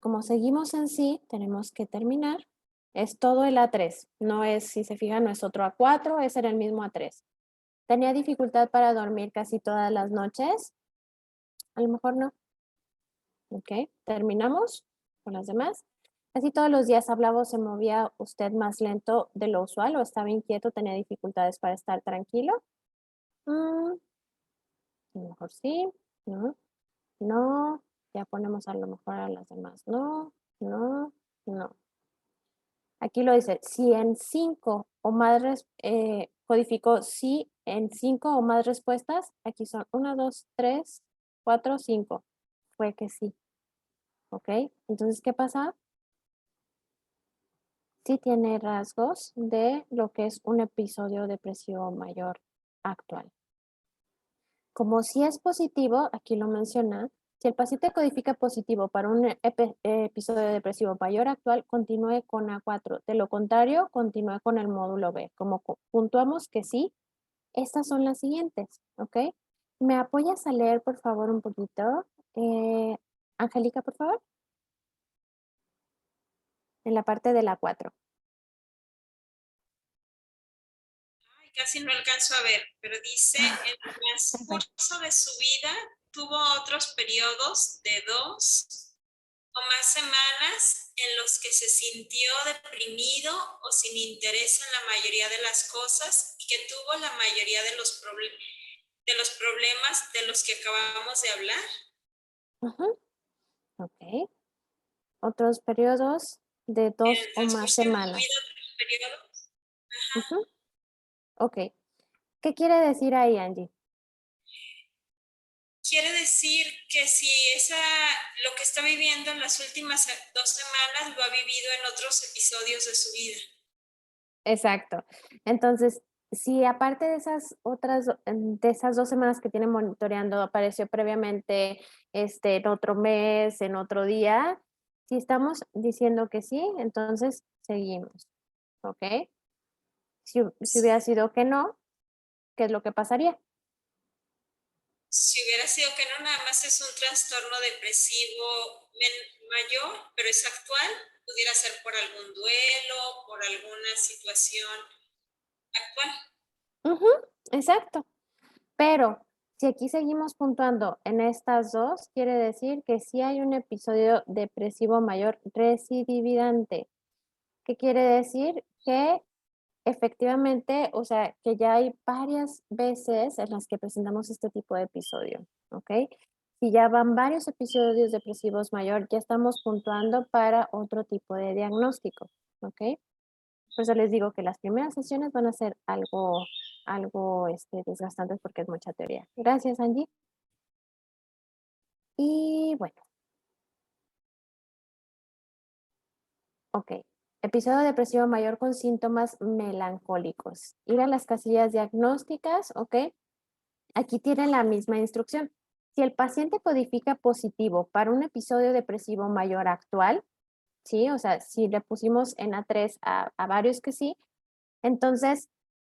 Como seguimos en sí, tenemos que terminar. Es todo el A3, no es, si se fijan, no es otro A4, es en el mismo A3. ¿Tenía dificultad para dormir casi todas las noches? A lo mejor no. Ok, terminamos con las demás. Casi todos los días hablaba o se movía usted más lento de lo usual o estaba inquieto, tenía dificultades para estar tranquilo. A lo mejor sí, no, no, ya ponemos a lo mejor a las demás, no, no, no. Aquí lo dice, si en 5 o más, codificó sí en 5 o más respuestas, aquí son 1, 2, 3, 4, 5. Fue que sí. ¿Ok? Entonces, ¿qué pasa? Sí tiene rasgos de lo que es un episodio depresivo mayor actual. Como si es positivo, aquí lo menciona, si el paciente codifica positivo para un episodio depresivo mayor actual, continúe con A4. De lo contrario, continúe con el módulo B. Como puntuamos que sí, estas son las siguientes, ¿ok? ¿Me apoyas a leer, por favor, un poquito? Angélica, por favor. En la parte de la 4. Ay, casi no alcanzo a ver, pero dice, en el transcurso de su vida tuvo otros periodos de 2 o más semanas en los que se sintió deprimido o sin interés en la mayoría de las cosas y que tuvo la mayoría de los problemas de los que acabamos de hablar. Ok. Otros periodos de 2 o más semanas. Otros periodos. Ok. ¿Qué quiere decir ahí, Angie? Quiere decir que si lo que está viviendo en las últimas 2 semanas lo ha vivido en otros episodios de su vida. Exacto. Entonces, si aparte de esas 2 semanas que tiene monitoreando, apareció previamente en otro mes, en otro día, si estamos diciendo que sí, entonces seguimos. ¿Ok? Si hubiera sido que no, ¿qué es lo que pasaría? Si hubiera sido que no, nada más es un trastorno depresivo mayor, pero es actual, pudiera ser por algún duelo, por alguna situación actual. Exacto. Pero si aquí seguimos puntuando en estas dos, quiere decir que sí hay un episodio depresivo mayor recidivante. ¿Qué quiere decir? Que efectivamente, o sea, que ya hay varias veces en las que presentamos este tipo de episodio, ¿ok? Si ya van varios episodios depresivos mayor, ya estamos puntuando para otro tipo de diagnóstico, ¿ok? Por eso les digo que las primeras sesiones van a ser algo desgastantes porque es mucha teoría. Gracias, Angie. Y bueno. Ok. Episodio depresivo mayor con síntomas melancólicos. Ir a las casillas diagnósticas, ok. Aquí tienen la misma instrucción. Si el paciente codifica positivo para un episodio depresivo mayor actual, ¿sí? O sea, si le pusimos en A3 a varios que sí, entonces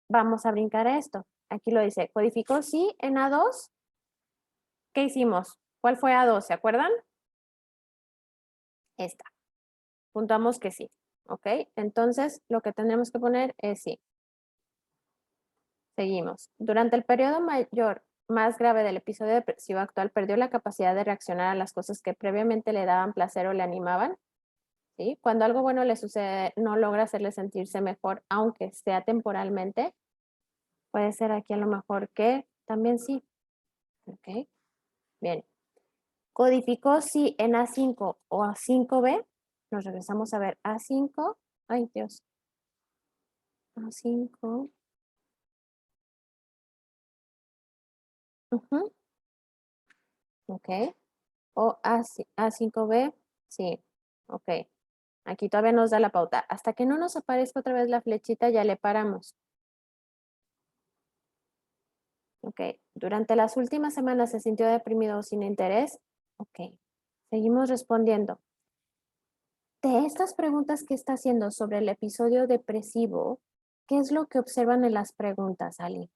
vamos a brincar a esto. Aquí lo dice, codificó sí en A2. ¿Qué hicimos? ¿Cuál fue A2? ¿Se acuerdan? Esta. Puntuamos que sí. ¿Ok? Entonces, lo que tendremos que poner es sí. Seguimos. Durante el periodo mayor más grave del episodio depresivo actual, perdió la capacidad de reaccionar a las cosas que previamente le daban placer o le animaban. ¿Sí? Cuando algo bueno le sucede, no logra hacerle sentirse mejor, aunque sea temporalmente. Puede ser aquí a lo mejor que también sí. ¿Ok? Bien. Codificó sí en A5 o A5B. Nos regresamos a ver A5. Ay, Dios. A5. Ujú, ok. O A5B. Sí. Ok. Aquí todavía nos da la pauta. Hasta que no nos aparezca otra vez la flechita, ya le paramos. Ok. Durante las últimas semanas se sintió deprimido o sin interés. Ok. Seguimos respondiendo. De estas preguntas que está haciendo sobre el episodio depresivo, ¿qué es lo que observan en las preguntas, Ali?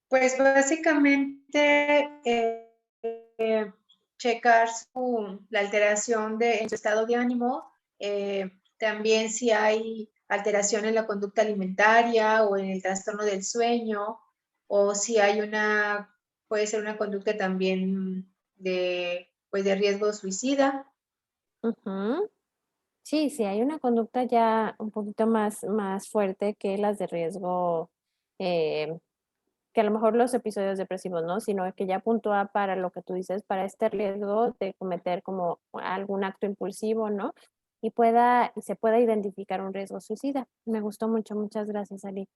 Pues básicamente checar la alteración en su estado de ánimo, también si hay alteración en la conducta alimentaria o en el trastorno del sueño, o si hay puede ser una conducta también pues de riesgo suicida. Ujú. Sí, sí, hay una conducta ya un poquito más fuerte que las de riesgo, eh, que a lo mejor los episodios depresivos, ¿no? Sino que ya puntúa para lo que tú dices, para este riesgo de cometer como algún acto impulsivo, ¿no? Y se pueda identificar un riesgo suicida. Me gustó mucho, muchas gracias, Ali.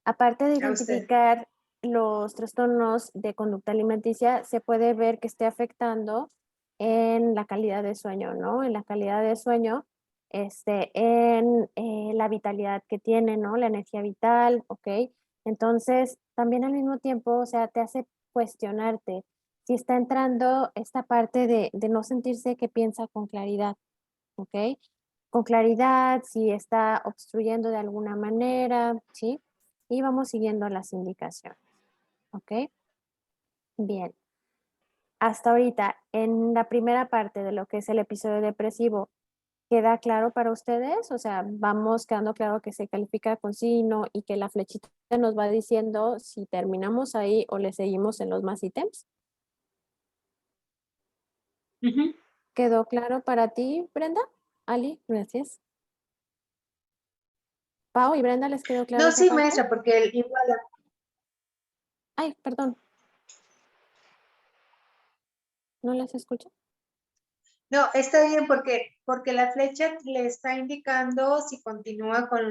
Aparte de A usted. identificar los trastornos de conducta alimenticia, se puede ver que esté afectando en la calidad de sueño, ¿no? En la calidad de sueño, en la vitalidad que tiene, ¿no? La energía vital, ¿ok? Entonces, también al mismo tiempo, o sea, te hace cuestionarte si está entrando esta parte de no sentirse que piensa con claridad, ¿ok? Con claridad, si está obstruyendo de alguna manera, ¿sí? Y vamos siguiendo las indicaciones, ¿ok? Bien. Hasta ahorita, en la primera parte de lo que es el episodio depresivo, ¿queda claro para ustedes? O sea, vamos quedando claro que se califica con sí, no, y que la flechita nos va diciendo si terminamos ahí o le seguimos en los más ítems. Ujú. ¿Quedó claro para ti, Brenda? Ali, gracias. Pau y Brenda, ¿les quedó claro No, esa sí, parte? maestra, porque igual. Ay, perdón, ¿no las escucho? No, está bien porque la flecha le está indicando si continúa con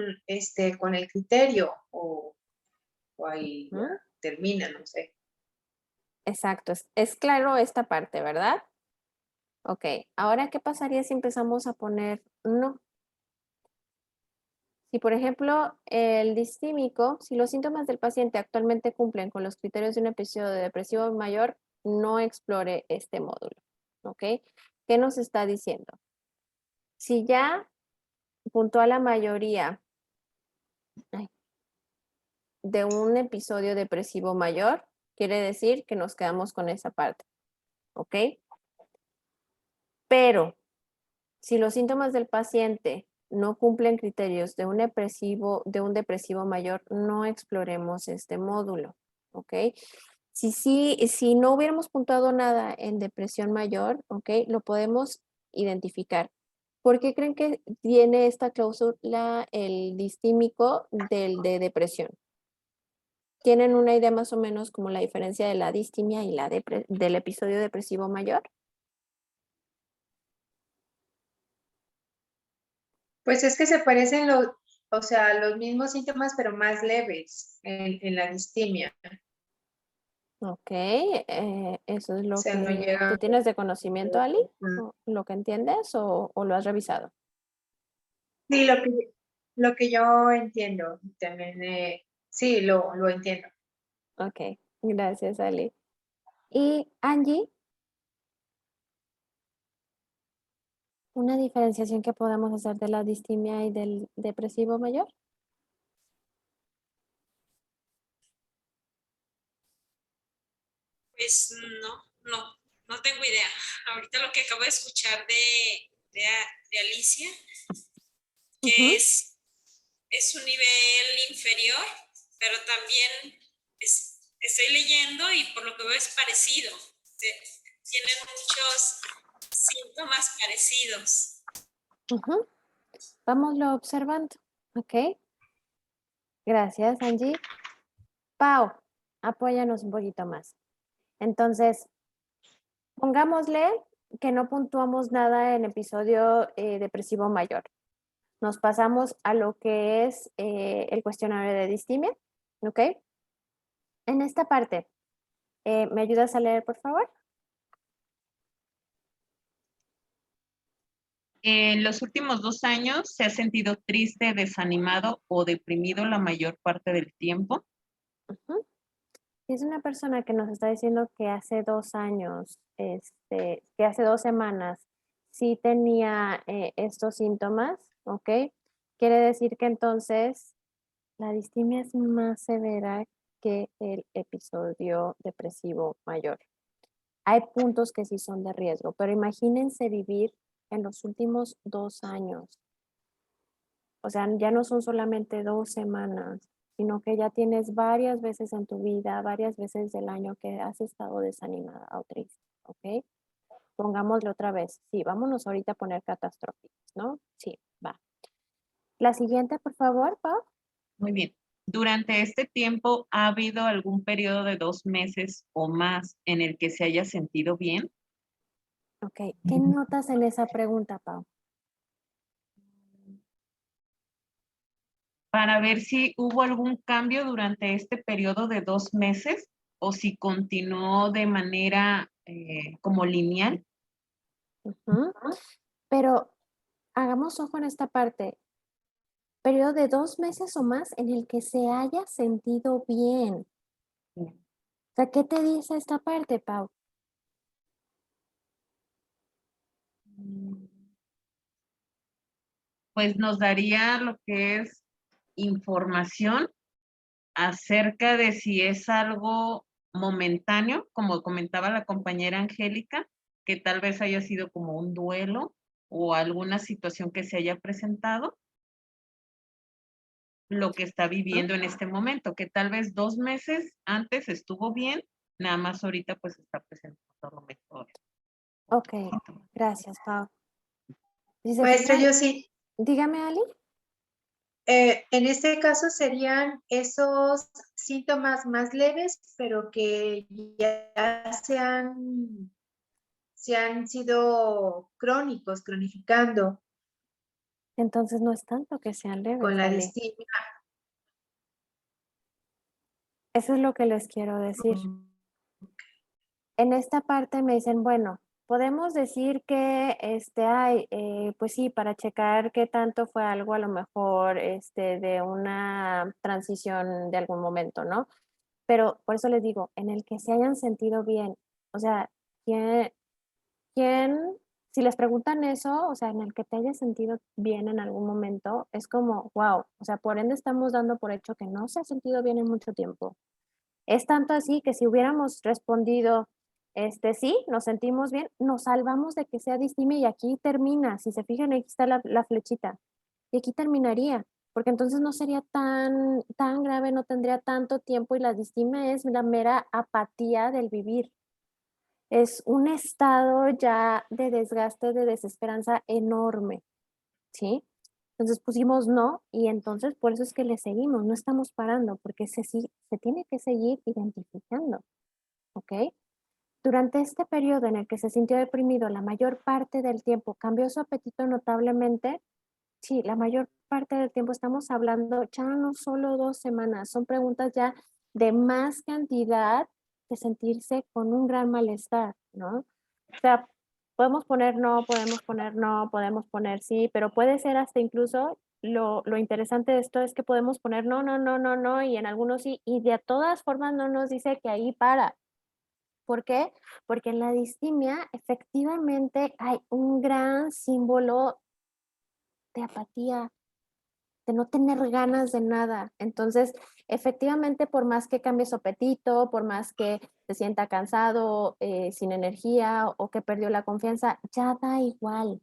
el criterio o ahí ya ¿Mm? termina, no sé. Exacto, es claro esta parte, ¿verdad? Ok, ahora, ¿qué pasaría si empezamos a poner no? Si, por ejemplo, el distímico, si los síntomas del paciente actualmente cumplen con los criterios de un episodio depresivo mayor, no explore este módulo, ¿ok? ¿Qué nos está diciendo? Si ya puntúa la mayoría de un episodio depresivo mayor, quiere decir que nos quedamos con esa parte, ¿ok? Pero si los síntomas del paciente no cumplen criterios de un depresivo mayor, no exploremos este módulo, ¿ok? Si no hubiéramos puntuado nada en depresión mayor, ¿ok? Lo podemos identificar. ¿Por qué creen que tiene esta cláusula el distímico del de depresión? ¿Tienen una idea más o menos como la diferencia de la distimia y del episodio depresivo mayor? Pues es que se parecen o sea, los mismos síntomas, pero más leves en la distimia. Ok, eso es O lo sea, no que tú llega. tienes de conocimiento, Ali, ¿o lo que entiendes o lo has revisado? Sí, lo que yo entiendo, también, sí, lo entiendo. Ok, gracias, Ali. Y Angie, ¿una diferenciación que podemos hacer de la distimia y del depresivo mayor? Pues no tengo idea. Ahorita lo que acabo de escuchar de Alicia, que Ujú. es un nivel inferior, pero también estoy leyendo y por lo que veo es parecido. Tienen muchos síntomas parecidos. Ujú. Vámonos observando, ok. Gracias, Angie. Pau, apóyanos un poquito más. Entonces, pongámosle que no puntuamos nada en episodio depresivo mayor. Nos pasamos a lo que es el cuestionario de distimia, ¿ok? En esta parte, ¿me ayudas a leer, por favor? En los últimos 2 años se ha sentido triste, desanimado o deprimido la mayor parte del tiempo. Ujú. Es una persona que nos está diciendo que hace 2 años, que hace 2 semanas sí tenía estos síntomas, ¿ok? Quiere decir que entonces la distimia es más severa que el episodio depresivo mayor. Hay puntos que sí son de riesgo, pero imagínense vivir en los últimos 2 años. O sea, ya no son solamente 2 semanas, sino que ya tienes varias veces en tu vida, varias veces del año que has estado desanimada o triste, ¿ok? Pongámoslo otra vez. Sí, vámonos ahorita a poner catastróficos, ¿no? Sí, va. La siguiente, por favor, Pau. Muy bien. Durante este tiempo, ¿ha habido algún periodo de 2 meses o más en el que se haya sentido bien? Ok, ¿qué notas en esa pregunta, Pau? Para ver si hubo algún cambio durante este periodo de 2 meses o si continuó de manera como lineal. Ujú. Pero hagamos ojo en esta parte. Periodo de 2 meses o más en el que se haya sentido bien. O sea, ¿qué te dice esta parte, Pau? Pues nos daría lo que es información acerca de si es algo momentáneo, como comentaba la compañera Angélica, que tal vez haya sido como un duelo o alguna situación que se haya presentado, lo que está viviendo en este momento, que tal vez 2 meses antes estuvo bien, nada más ahorita pues está presentando lo mejor. Ok, gracias, Pau. Si se Maestra, fijan, yo sí. dígame, Ali. En este caso serían esos síntomas más leves, pero que ya se han sido crónicos, cronificando Entonces no es tanto que sean con leves, la Ali. distimia. Eso es lo que les quiero decir. En esta parte me dicen, bueno, podemos decir que, pues sí, para checar qué tanto fue algo a lo mejor, de una transición de algún momento, ¿no? Pero por eso les digo, en el que se hayan sentido bien, o sea, ¿quién, quién, si les preguntan eso, o sea, en el que te hayas sentido bien en algún momento, es como, wow, o sea, por ende estamos dando por hecho que no se ha sentido bien en mucho tiempo. Es tanto así que si hubiéramos respondido, sí, nos sentimos bien, nos salvamos de que sea distimia y aquí termina. Si se fijan, aquí está la flechita. Y aquí terminaría, porque entonces no sería tan grave, no tendría tanto tiempo y la distimia es la mera apatía del vivir. Es un estado ya de desgaste, de desesperanza enorme, ¿sí? Entonces pusimos no y entonces por eso es que le seguimos, no estamos parando porque se tiene que seguir identificando, ¿ok? Durante este periodo en el que se sintió deprimido la mayor parte del tiempo, cambió su apetito notablemente. Sí, la mayor parte del tiempo estamos hablando ya no solo 2 semanas, son preguntas ya de más cantidad de sentirse con un gran malestar, ¿no? O sea, podemos poner no, podemos poner no, podemos poner sí, pero puede ser hasta incluso lo interesante de esto es que podemos poner no, no, no, no, no, y en algunos sí, y de todas formas no nos dice que ahí para. ¿Por qué? Porque en la distimia efectivamente hay un gran símbolo de apatía, de no tener ganas de nada. Entonces, efectivamente, por más que cambie su apetito, por más que se sienta cansado, sin energía o que perdió la confianza, ya da igual.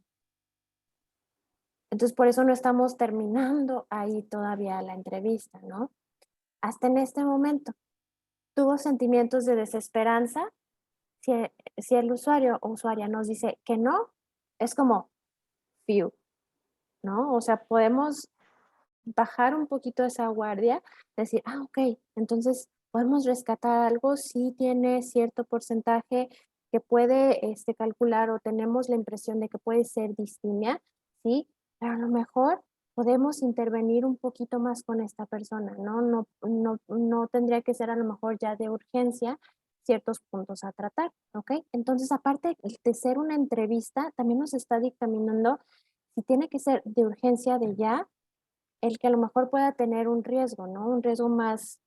Entonces, por eso no estamos terminando ahí todavía la entrevista, ¿no? Hasta en este momento, tuvo sentimientos de desesperanza. Si, si el usuario o usuaria nos dice que no, es como, fiu, ¿no? O sea, podemos bajar un poquito esa guardia, decir, ok, entonces podemos rescatar algo, sí tiene cierto porcentaje que puede calcular o tenemos la impresión de que puede ser distimia, ¿sí? Pero a lo mejor podemos intervenir un poquito más con esta persona, ¿no? No tendría que ser a lo mejor ya de urgencia ciertos puntos a tratar, ¿ok? Entonces, aparte de ser una entrevista, también nos está dictaminando si tiene que ser de urgencia de ya, el que a lo mejor pueda tener un riesgo, ¿no? Un riesgo más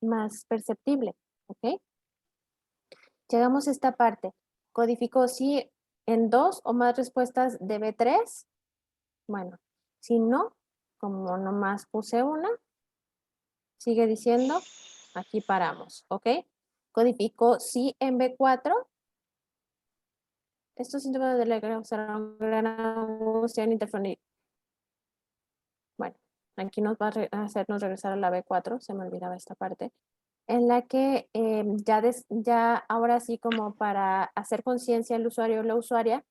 perceptible, ¿ok? Llegamos a esta parte. Codificó sí en 2 o más respuestas de B3. Bueno, si no, como nomás puse una, sigue diciendo, aquí paramos, ¿ok? Codificó sí en B4. Estos síntomas de la gran angustia en interferir. Bueno, aquí nos va a hacernos regresar a la B4, se me olvidaba esta parte, en la que ya ahora sí como para hacer conciencia el usuario o la usuaria,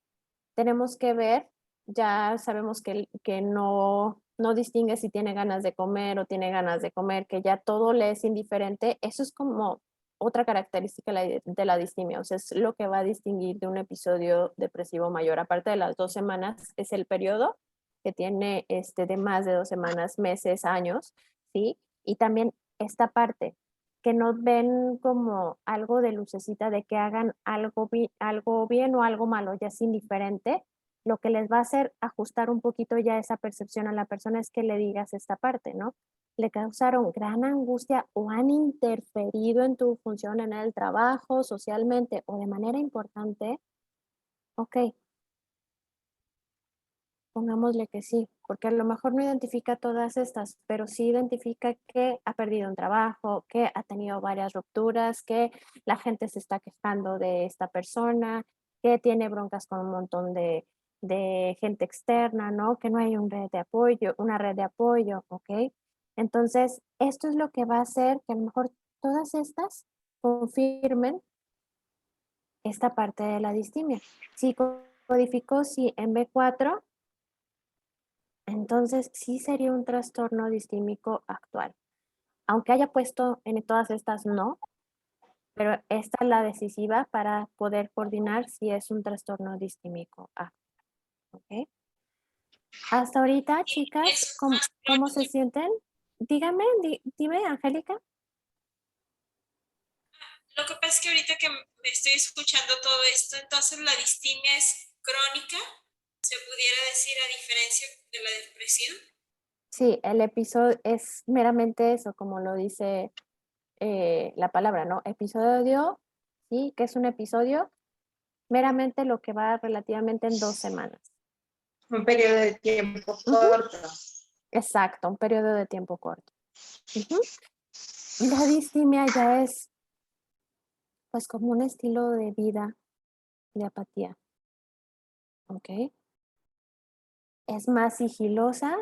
tenemos que ver, ya sabemos que no distingue si tiene ganas de comer o tiene ganas de comer, que ya todo le es indiferente. Eso es como otra característica de la distimia, o sea, es lo que va a distinguir de un episodio depresivo mayor. Aparte de las 2 semanas, es el periodo que tiene de más de 2 semanas, meses, años, ¿sí? Y también esta parte, que no ven como algo de lucecita de que hagan algo bien o algo malo, ya es indiferente. Lo que les va a hacer ajustar un poquito ya esa percepción a la persona es que le digas esta parte, ¿no? Le causaron gran angustia o han interferido en tu función en el trabajo, socialmente o de manera importante. Ok, pongámosle que sí, porque a lo mejor no identifica todas estas, pero sí identifica que ha perdido un trabajo, que ha tenido varias rupturas, que la gente se está quejando de esta persona, que tiene broncas con un montón de gente externa, ¿no? Que no hay una red de apoyo, ¿ok? Entonces, esto es lo que va a hacer que a lo mejor todas estas confirmen esta parte de la distimia. Si codificó, si en B4, entonces sí sería un trastorno distímico actual. Aunque haya puesto en todas estas no, pero esta es la decisiva para poder coordinar si es un trastorno distímico actual. ¿Ok? Hasta ahorita, chicas, Es ¿cómo se sienten? Dígame, dime, Angélica. Lo que pasa es que ahorita que me estoy escuchando todo esto, entonces la distimia es crónica, se pudiera decir, a diferencia de la depresión. Sí, el episodio es meramente eso, como lo dice la palabra, ¿no? Episodio, sí, que es un episodio, meramente lo que va relativamente en 2 semanas. Un periodo de tiempo Ujú. corto. Exacto, un periodo de tiempo corto. Ujú. La distimia ya es pues como un estilo de vida, de apatía, ¿ok? Es más sigilosa,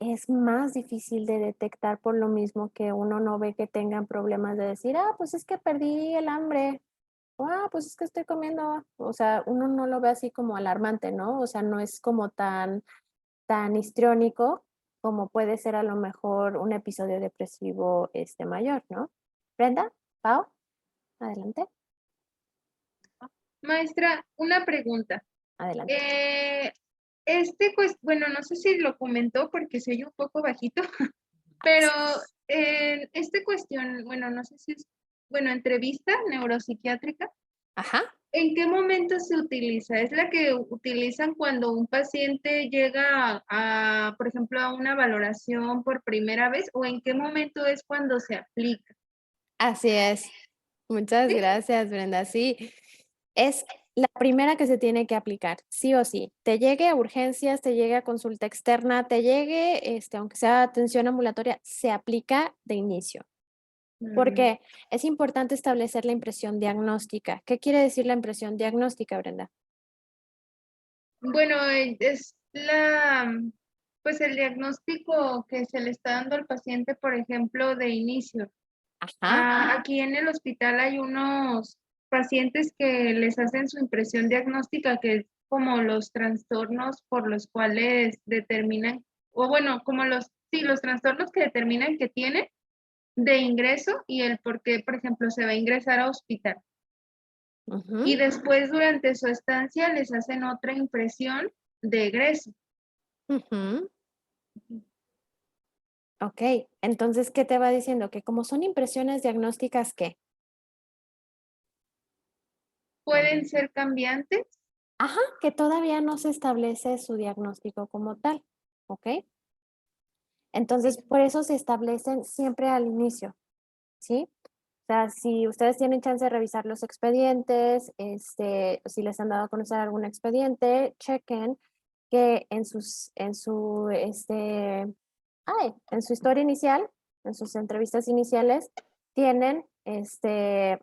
es más difícil de detectar por lo mismo que uno no ve que tengan problemas de decir, pues es que perdí el hambre, o pues es que estoy comiendo, o sea, uno no lo ve así como alarmante, ¿no? O sea, no es como tan histriónico como puede ser a lo mejor un episodio depresivo mayor, ¿no? Brenda, Pau, adelante, Maestra, una pregunta. adelante. Bueno, no sé si lo comentó porque se oye un poco bajito, pero esta cuestión, bueno, no sé si es, bueno, entrevista neuropsiquiátrica, Ajá. ¿en qué momento se utiliza? ¿Es la que utilizan cuando un paciente llega por ejemplo, a una valoración por primera vez o en qué momento es cuando se aplica? Así es. Muchas ¿Sí? gracias, Brenda. Sí, es la primera que se tiene que aplicar, sí o sí. Te llegue a urgencias, te llegue a consulta externa, te llegue, aunque sea atención ambulatoria, se aplica de inicio. Porque es importante establecer la impresión diagnóstica. ¿Qué quiere decir la impresión diagnóstica, Brenda? Bueno, es pues el diagnóstico que se le está dando al paciente, por ejemplo, de inicio. Ajá. Aquí en el hospital hay unos pacientes que les hacen su impresión diagnóstica, que es como los trastornos por los cuales determinan, o bueno, como los trastornos que determinan que tienen, de ingreso y el por qué, por ejemplo, se va a ingresar a hospital. Ujú. Y después, durante su estancia, les hacen otra impresión de egreso. Ujú. Ok, entonces, ¿qué te va diciendo? Que como son impresiones diagnósticas, ¿qué? Pueden ser cambiantes. Ajá, que todavía no se establece su diagnóstico como tal, ¿ok? Entonces, por eso se establecen siempre al inicio, ¿sí? O sea, si ustedes tienen chance de revisar los expedientes, si les han dado a conocer algún expediente, chequen que en en su historia inicial, en sus entrevistas iniciales, tienen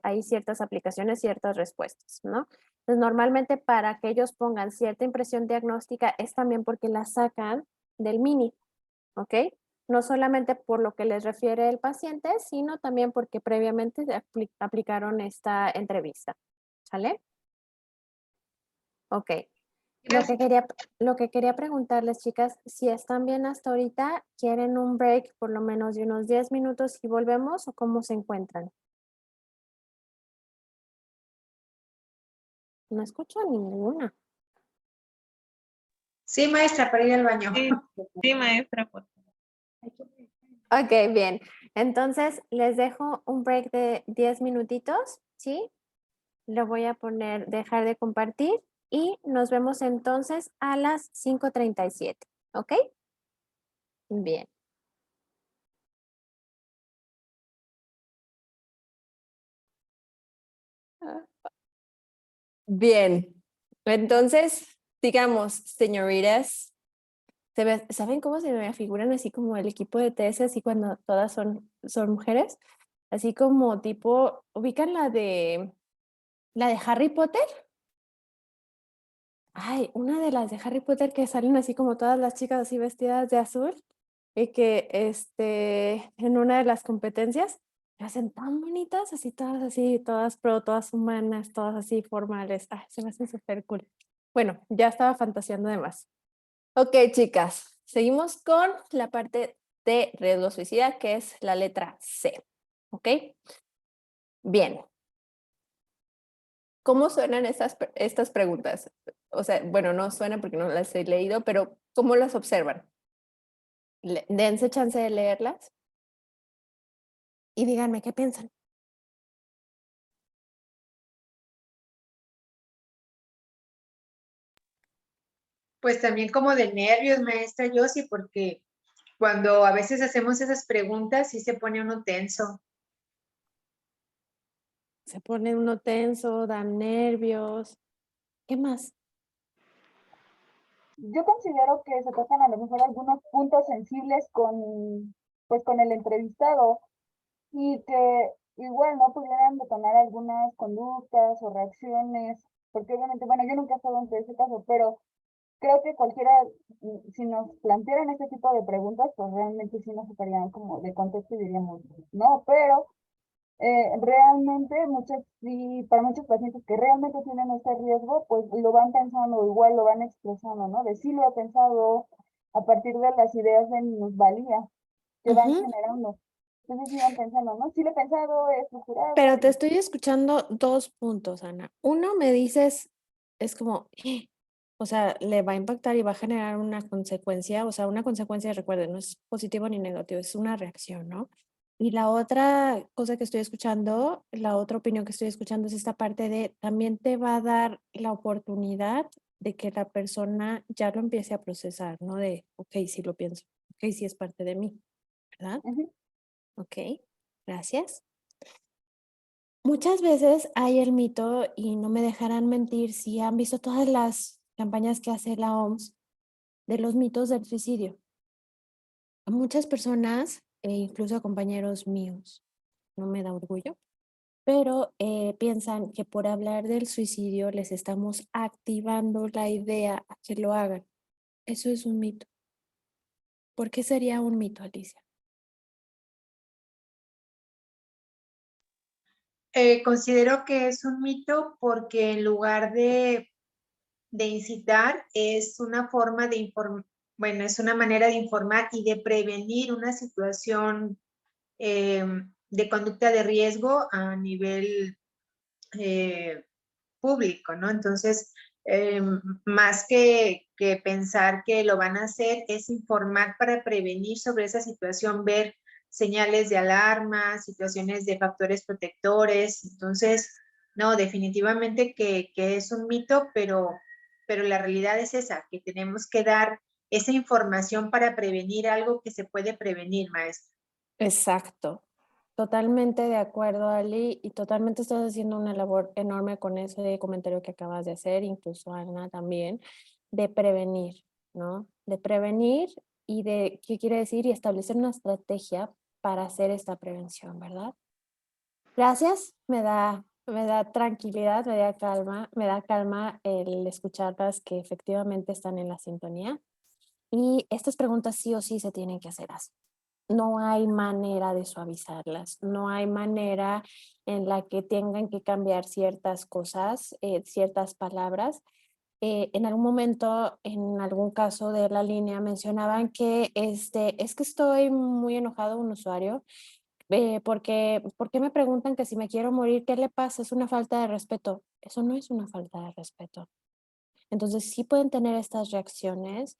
ahí ciertas aplicaciones, ciertas respuestas, ¿no? Entonces, normalmente para que ellos pongan cierta impresión diagnóstica es también porque la sacan del mini, ¿ok? No solamente por lo que les refiere el paciente, sino también porque previamente aplicaron esta entrevista, ¿sale? Ok. Lo que quería preguntarles, chicas, si están bien hasta ahorita, ¿quieren un break por lo menos de unos 10 minutos y volvemos o cómo se encuentran? No escucho a ninguna. Sí, maestra, para ir al baño. Sí, sí, maestra, por favor. Ok, bien. Entonces, les dejo un break de 10 minutitos, ¿sí? Lo voy a poner, dejar de compartir y nos vemos entonces a las 5:37, ¿ok? Bien. Bien. Entonces, digamos, señoritas, ¿saben cómo se me figuran así como el equipo de TS, así cuando todas son mujeres? Así como tipo, ¿ubican la de Harry Potter? Ay, una de las de Harry Potter que salen así como todas las chicas así vestidas de azul y que en una de las competencias se hacen tan bonitas, así, todas pro, todas humanas, todas así formales. Ay, se me hacen súper cool. Bueno, ya estaba fantaseando de más. Ok, chicas, seguimos con la parte de riesgo suicida, que es la letra C. ¿Ok? Bien. ¿Cómo suenan estas preguntas? O sea, bueno, no suenan porque no las he leído, pero ¿cómo las observan? Dense chance de leerlas y díganme qué piensan. Pues también como de nervios, maestra Yossi, porque cuando a veces hacemos esas preguntas sí se pone uno tenso. Se pone uno tenso, dan nervios. ¿Qué más? Yo considero que se tocan a lo mejor algunos puntos sensibles pues, con el entrevistado y que igual no pudieran detonar algunas conductas o reacciones, porque obviamente, bueno, yo nunca he estado entre ese caso, pero creo que cualquiera, si nos plantearan este tipo de preguntas, pues realmente sí nos sacarían como de contexto y diríamos, no, pero realmente para muchos pacientes que realmente tienen este riesgo, pues lo van pensando, igual lo van expresando, ¿no? De sí lo he pensado a partir de las ideas de minusvalía que van generando. Entonces sí van pensando, ¿no? Sí lo he pensado, he estructurado. Pero te estoy escuchando 2 puntos, Ana. Uno, me dices, es como, o sea, le va a impactar y va a generar una consecuencia, o sea, una consecuencia, recuerden, no es positivo ni negativo, es una reacción, ¿no? Y la otra cosa que estoy escuchando, la otra opinión que estoy escuchando es esta parte de también te va a dar la oportunidad de que la persona ya lo empiece a procesar, ¿no? De, ok, sí lo pienso, ok, sí es parte de mí, ¿verdad? Ok, gracias. Muchas veces hay el mito, y no me dejarán mentir si han visto todas las campañas que hace la OMS de los mitos del suicidio. A muchas personas, e incluso a compañeros míos, no me da orgullo, pero piensan que por hablar del suicidio les estamos activando la idea a que lo hagan. Eso es un mito. ¿Por qué sería un mito, Alicia? Considero que es un mito porque en lugar de incitar es una forma de informar, bueno, es una manera de informar y de prevenir una situación de conducta de riesgo a nivel público, ¿no? Entonces, más que pensar que lo van a hacer, es informar para prevenir sobre esa situación, ver señales de alarma, situaciones de factores protectores. Entonces, no, definitivamente que es un mito, pero la realidad es esa, que tenemos que dar esa información para prevenir algo que se puede prevenir, maestra. Exacto. Totalmente de acuerdo, Ali, y totalmente estás haciendo una labor enorme con ese comentario que acabas de hacer, incluso Ana también, de prevenir, ¿no? De prevenir y de, ¿qué quiere decir? Y establecer una estrategia para hacer esta prevención, ¿verdad? Gracias, me da tranquilidad, me da calma el escucharlas que efectivamente están en la sintonía. Y estas preguntas sí o sí se tienen que hacer así. No hay manera de suavizarlas, no hay manera en la que tengan que cambiar ciertas cosas, ciertas palabras. En algún momento, en algún caso de la línea, mencionaban que es que estoy muy enojado un usuario ¿por qué me preguntan que si me quiero morir, qué le pasa? Es una falta de respeto. Eso no es una falta de respeto. Entonces sí pueden tener estas reacciones,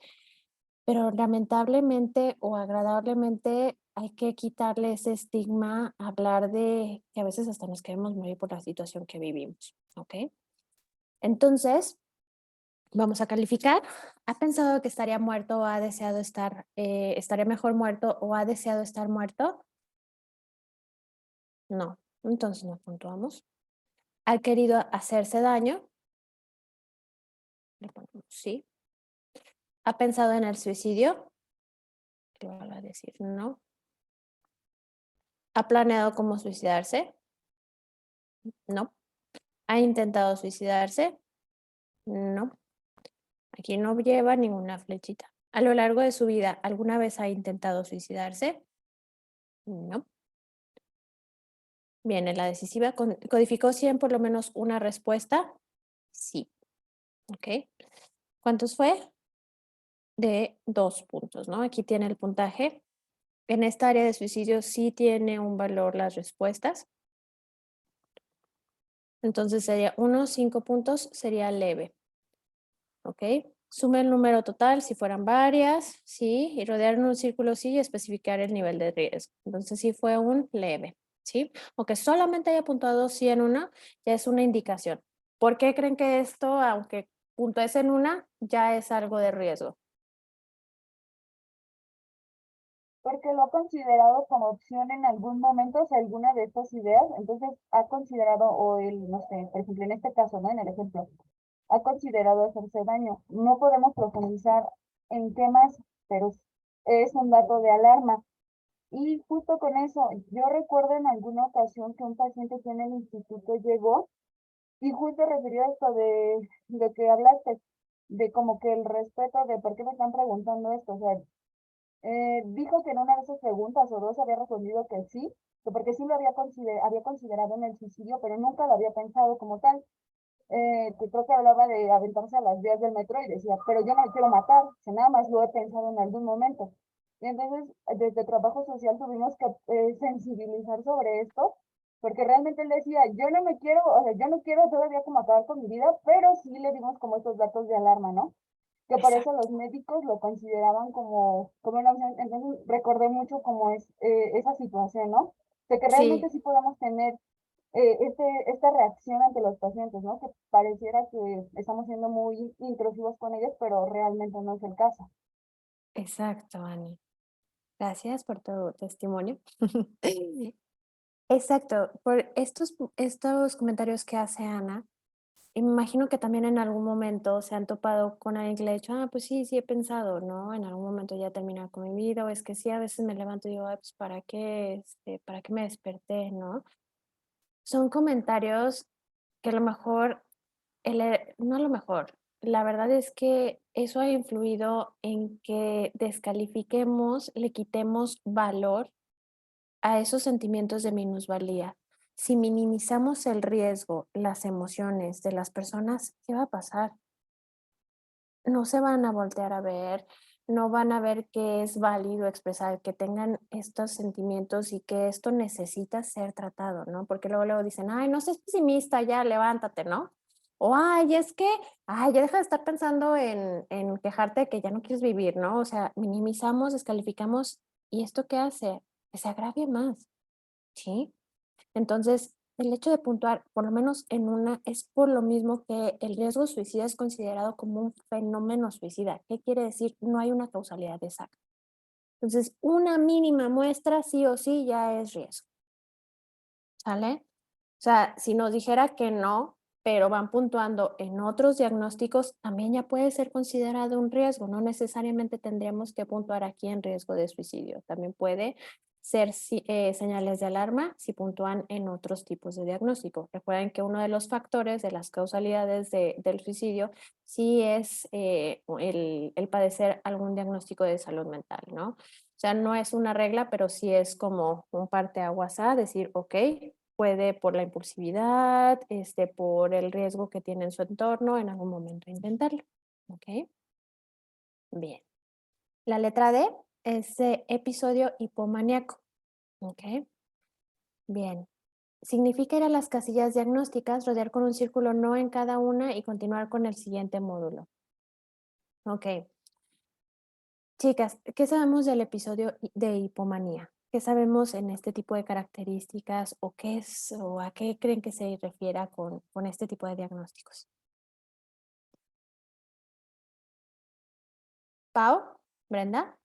pero lamentablemente o agradablemente hay que quitarle ese estigma, hablar de que a veces hasta nos queremos morir por la situación que vivimos, ¿ok? Entonces, vamos a calificar. ¿Ha pensado que estaría muerto o ha deseado estaría mejor muerto o ha deseado estar muerto? No, entonces no puntuamos. ¿Ha querido hacerse daño? Le ponemos sí. ¿Ha pensado en el suicidio? Le voy a decir no. ¿Ha planeado cómo suicidarse? No. ¿Ha intentado suicidarse? No. Aquí no lleva ninguna flechita. ¿A lo largo de su vida alguna vez ha intentado suicidarse? No. Bien, en la decisiva, ¿codificó 100 por lo menos una respuesta? Sí. Ok. ¿Cuántos fue? De 2 puntos, ¿no? Aquí tiene el puntaje. En esta área de suicidio sí tiene un valor las respuestas. Entonces sería 1, 5 puntos, sería leve. ¿Ok? Sume el número total si fueran varias, sí, y rodear en un círculo sí y especificar el nivel de riesgo. Entonces sí fue un leve, ¿sí? O que solamente haya puntuado sí en una, ya es una indicación. ¿Por qué creen que esto, aunque puntúes en una, ya es algo de riesgo? Porque lo ha considerado como opción en algún momento, o sea, alguna de estas ideas, entonces ha considerado, o el, no sé, por ejemplo, en este caso, ¿no? En el ejemplo, ha considerado hacerse daño. No podemos profundizar en qué más, pero es un dato de alarma. Y justo con eso, yo recuerdo en alguna ocasión que un paciente que en el instituto llegó y justo refirió esto de lo que hablaste, de como que el respeto de por qué me están preguntando esto, o sea, dijo que en una de esas preguntas o dos había respondido que sí, que porque sí lo había considerado en el suicidio, pero nunca lo había pensado como tal. Que creo que hablaba de aventarse a las vías del metro y decía, pero yo no me quiero matar, que nada más lo he pensado en algún momento. Y entonces, desde trabajo social tuvimos que sensibilizar sobre esto, porque realmente él decía, yo no me quiero, o sea, yo no quiero todavía como acabar con mi vida, pero sí le dimos como estos datos de alarma, ¿no? Que por eso los médicos lo consideraban como una opción. Entonces recordé mucho como es esa situación, ¿no? De que realmente Sí, sí podamos tener esta reacción ante los pacientes, ¿no? Que pareciera que estamos siendo muy intrusivos con ellos, pero realmente no es el caso. exacto, Ani. Gracias por tu testimonio. Exacto, por estos comentarios que hace Ana, y me imagino que también en algún momento se han topado con alguien que le ha dicho, pues sí, sí he pensado, ¿no? En algún momento ya terminar con mi vida, o es que sí, a veces me levanto y digo, ay, pues ¿para qué me desperté, no? Son comentarios que a lo mejor, no a lo mejor, la verdad es que eso ha influido en que descalifiquemos, le quitemos valor a esos sentimientos de minusvalía. Si minimizamos el riesgo, las emociones de las personas, ¿qué va a pasar? No se van a voltear a ver, no van a ver que es válido expresar, que tengan estos sentimientos y que esto necesita ser tratado, ¿no? Porque luego dicen, ay, no seas pesimista, ya levántate, ¿no? O, ay, es que, ay, ya deja de estar pensando en quejarte de que ya no quieres vivir, ¿no? O sea, minimizamos, descalificamos, ¿y esto qué hace? Que se agravie más, ¿sí? Entonces, el hecho de puntuar, por lo menos en una, es por lo mismo que el riesgo suicida es considerado como un fenómeno suicida. ¿Qué quiere decir? No hay una causalidad exacta. Entonces, una mínima muestra sí o sí ya es riesgo. ¿Sale? O sea, si nos dijera que no, pero van puntuando en otros diagnósticos, también ya puede ser considerado un riesgo. No necesariamente tendríamos que puntuar aquí en riesgo de suicidio. También puede ser señales de alarma si puntúan en otros tipos de diagnóstico. Recuerden que uno de los factores de las causalidades del suicidio sí es el padecer algún diagnóstico de salud mental, ¿no? O sea, no es una regla, pero sí es como un parteaguas a decir, ok, puede por la impulsividad, por el riesgo que tiene en su entorno, en algún momento intentarlo. ¿Ok? Bien. La letra D es episodio hipomaníaco. ¿Ok? Bien. Significa ir a las casillas diagnósticas, rodear con un círculo no en cada una y continuar con el siguiente módulo. Ok. Chicas, ¿qué sabemos del episodio de hipomanía? ¿Qué sabemos en este tipo de características o qué es o a qué creen que se refiera con este tipo de diagnósticos? Pau, Brenda.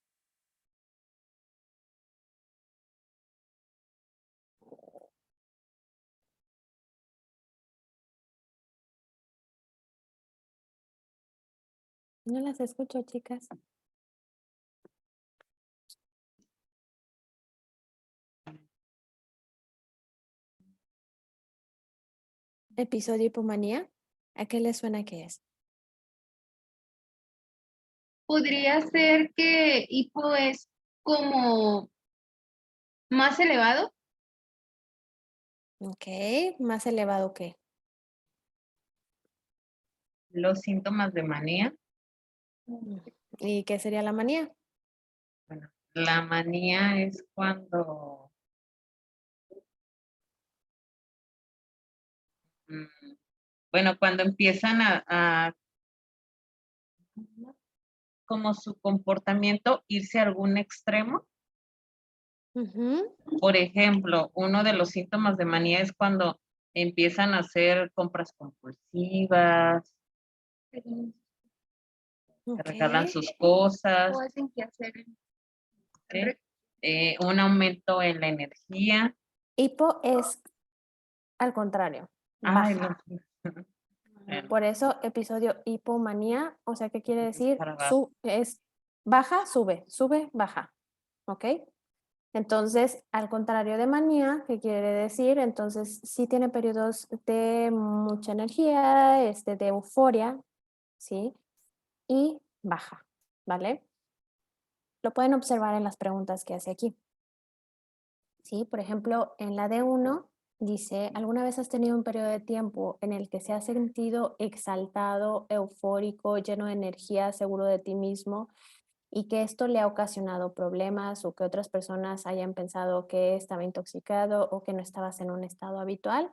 No las escucho, chicas. Episodio hipomanía. ¿A qué les suena que es? Podría ser que hipo es como más elevado. Ok, más elevado que. Los síntomas de manía. ¿Y qué sería la manía? Bueno, la manía es cuando, bueno, cuando empiezan a como su comportamiento irse a algún extremo. Ujú. Por ejemplo, uno de los síntomas de manía es cuando empiezan a hacer compras compulsivas, se Ok. regalan sus cosas, O hacen que hacer. ¿sí? Un aumento en la energía. Hipo es al contrario, Ay, baja. no. Bueno, Por eso episodio hipomanía, o sea, ¿qué quiere decir? para abajo. Es baja, sube, sube, baja. ¿Ok? Entonces, al contrario de manía, ¿qué quiere decir? Entonces, sí tiene periodos de mucha energía, de euforia, ¿sí? Y baja, ¿vale? Lo pueden observar en las preguntas que hace aquí. ¿Sí? Por ejemplo, en la D1 dice, ¿alguna vez has tenido un periodo de tiempo en el que se has sentido exaltado, eufórico, lleno de energía, seguro de ti mismo y que esto le ha ocasionado problemas o que otras personas hayan pensado que estaba intoxicado o que no estabas en un estado habitual?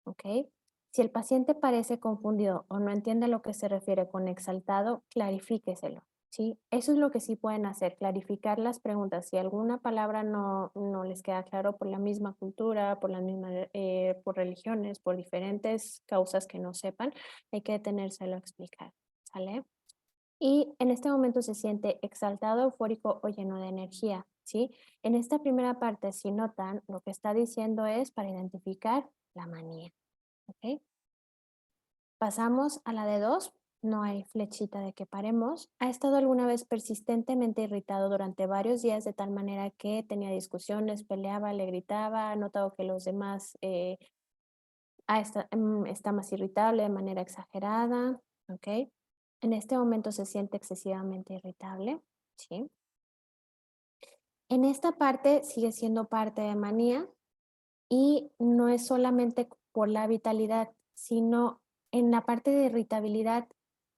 ¿Ok? Si el paciente parece confundido o no entiende a lo que se refiere con exaltado, clarifíqueselo. ¿Sí? Eso es lo que sí pueden hacer, clarificar las preguntas. Si alguna palabra no les queda claro por la misma cultura, por, por religiones, por diferentes causas que no sepan, hay que detenérselo a explicar. ¿Sale? Y en este momento se siente exaltado, eufórico o lleno de energía. ¿Sí? En esta primera parte, si notan, lo que está diciendo es para identificar la manía. ¿Ok? Pasamos a la de 2. No hay flechita de que paremos. ¿Ha estado alguna vez persistentemente irritado durante varios días de tal manera que tenía discusiones, peleaba, le gritaba, ha notado que los demás está más irritable de manera exagerada? ¿Ok? En este momento se siente excesivamente irritable. ¿Sí? En esta parte sigue siendo parte de manía y no es solamente por la vitalidad, sino en la parte de irritabilidad,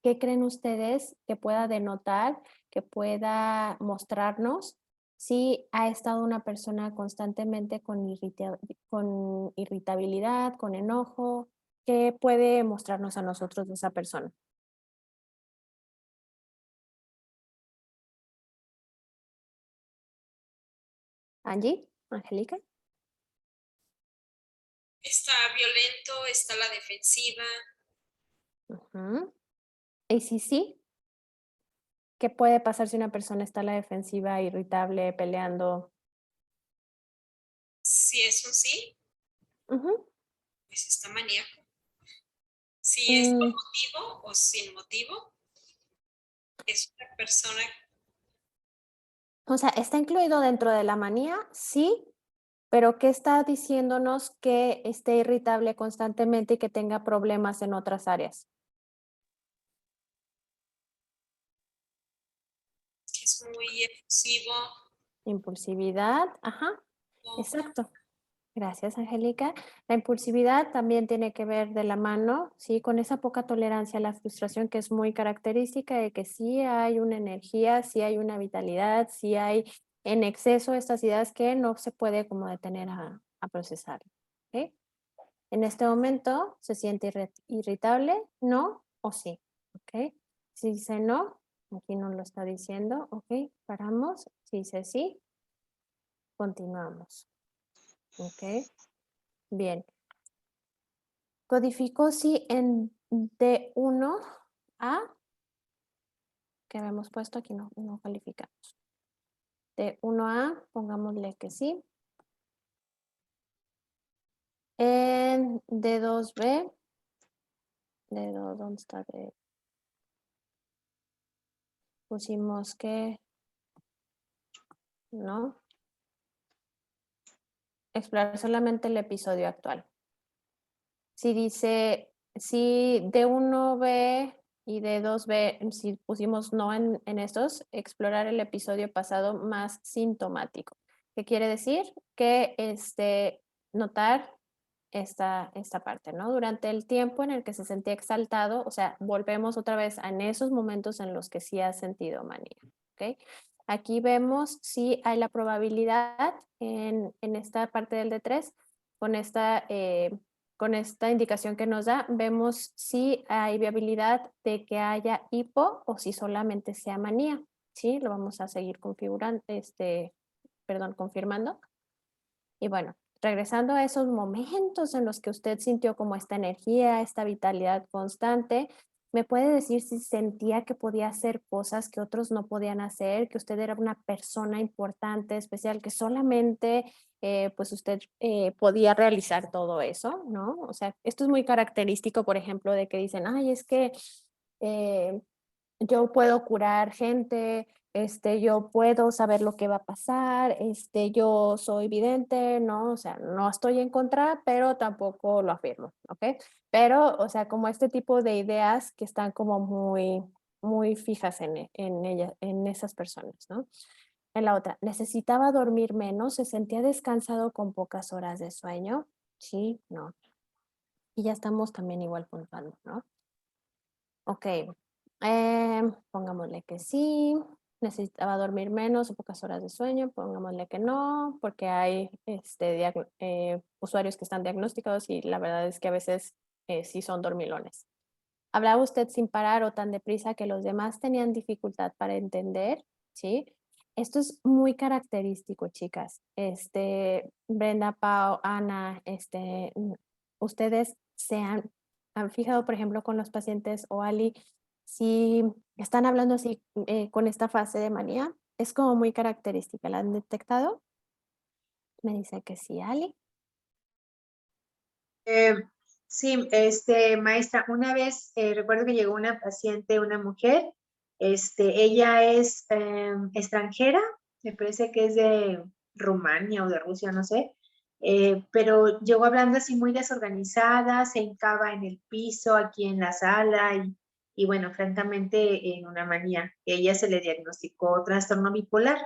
¿qué creen ustedes que pueda denotar, que pueda mostrarnos si ha estado una persona constantemente con irritabilidad, con enojo? ¿Qué puede mostrarnos a nosotros de esa persona? Angie, Angélica. Está violento, está a la defensiva. Ujú. Y si sí, ¿qué puede pasar si una persona está a la defensiva, irritable, peleando? Si es un sí, Ujú. pues está maníaco. Si es con Mm, motivo o sin motivo, es una persona. o sea, ¿está incluido dentro de la manía? Sí, pero ¿qué está diciéndonos que esté irritable constantemente y que tenga problemas en otras áreas? Que es muy efusivo. Impulsividad, ajá, O exacto. Gracias, Angélica. La impulsividad también tiene que ver de la mano, ¿sí? Con esa poca tolerancia a la frustración que es muy característica de que sí hay una energía, sí hay una vitalidad, sí hay en exceso estas ideas que no se puede como detener a procesar. ¿Ok? En este momento se siente irritable, ¿no? O sí. ¿Ok? Si dice no, aquí no lo está diciendo, ¿ok? Paramos. Si dice sí, continuamos. ¿Ok? Bien. Codificó sí en D1 a, que habíamos puesto aquí, no calificamos. D1 a, pongámosle que sí. En D2B, D2, ¿dónde está D? Pusimos que no. Explorar solamente el episodio actual. Si dice, si D1B y D2B, si pusimos no en estos, explorar el episodio pasado más sintomático. ¿Qué quiere decir? Que notar esta parte, ¿no? Durante el tiempo en el que se sentía exaltado, o sea, volvemos otra vez en esos momentos en los que sí has sentido manía, ¿ok? Aquí vemos si hay la probabilidad en esta parte del D3, con esta indicación que nos da, vemos si hay viabilidad de que haya hipo o si solamente sea manía, ¿sí? Lo vamos a seguir configurando, confirmando. Y bueno, regresando a esos momentos en los que usted sintió como esta energía, esta vitalidad constante, ¿me puede decir si sentía que podía hacer cosas que otros no podían hacer, que usted era una persona importante, especial, que solamente pues usted podía realizar todo eso, ¿no? O sea, esto es muy característico, por ejemplo, de que dicen, ay, es que eh, yo puedo curar gente, yo puedo saber lo que va a pasar, yo soy vidente, ¿no? O sea, no estoy en contra, pero tampoco lo afirmo, ¿ok? Pero, o sea, como este tipo de ideas que están como muy fijas en ella, en esas personas, ¿no? En la otra, necesitaba dormir menos, se sentía descansado con pocas horas de sueño, sí, no. Y ya estamos también igual puntuando, ¿no? Ok, pongámosle que sí, necesitaba dormir menos o pocas horas de sueño, pongámosle que no, porque hay usuarios que están diagnosticados y la verdad es que a veces sí son dormilones. ¿Hablaba usted sin parar o tan deprisa que los demás tenían dificultad para entender? ¿Sí? Esto es muy característico, chicas. Brenda, Pau, Ana, ustedes han fijado, por ejemplo, con los pacientes o Ali, si están hablando así con esta fase de manía, es como muy característica. ¿La han detectado? Me dice que sí, Ali. Sí, maestra, una vez recuerdo que llegó una paciente, una mujer, ella es extranjera, me parece que es de Rumania o de Rusia, no sé, pero llegó hablando así muy desorganizada, se hincaba en el piso, aquí en la sala y bueno, francamente en una manía. Ella se le diagnosticó trastorno bipolar.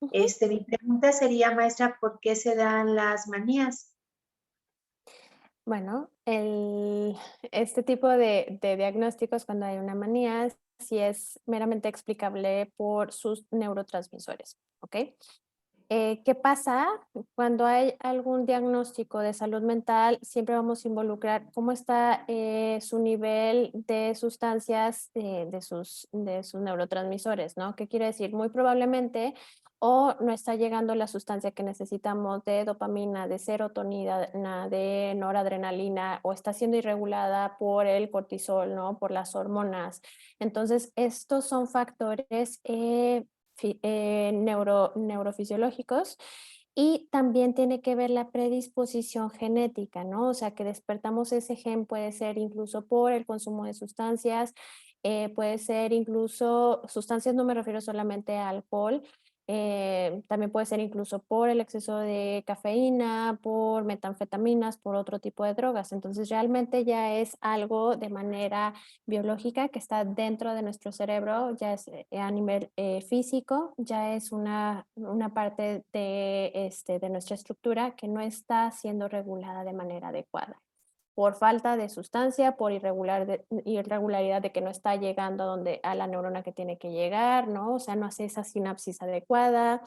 Mi pregunta sería, maestra, ¿por qué se dan las manías? Bueno, este tipo de diagnósticos cuando hay una manía sí es meramente explicable por sus neurotransmisores, ¿ok? ¿Qué pasa? Cuando hay algún diagnóstico de salud mental, siempre vamos a involucrar cómo está su nivel de sustancias de sus neurotransmisores, ¿no? ¿Qué quiere decir? Muy probablemente o no está llegando la sustancia que necesitamos de dopamina, de serotonina, de noradrenalina, o está siendo irregulada por el cortisol, ¿no? Por las hormonas. Entonces, estos son factores neurofisiológicos, y también tiene que ver la predisposición genética, ¿no? O sea, que despertamos ese gen puede ser incluso por el consumo de sustancias, puede ser incluso, sustancias no me refiero solamente a alcohol, también puede ser incluso por el exceso de cafeína, por metanfetaminas, por otro tipo de drogas. Entonces, realmente ya es algo de manera biológica que está dentro de nuestro cerebro, ya es a nivel físico, ya es una parte de nuestra estructura que no está siendo regulada de manera adecuada por falta de sustancia, por irregularidad de que no está llegando a la neurona que tiene que llegar, ¿no? O sea, no hace esa sinapsis adecuada,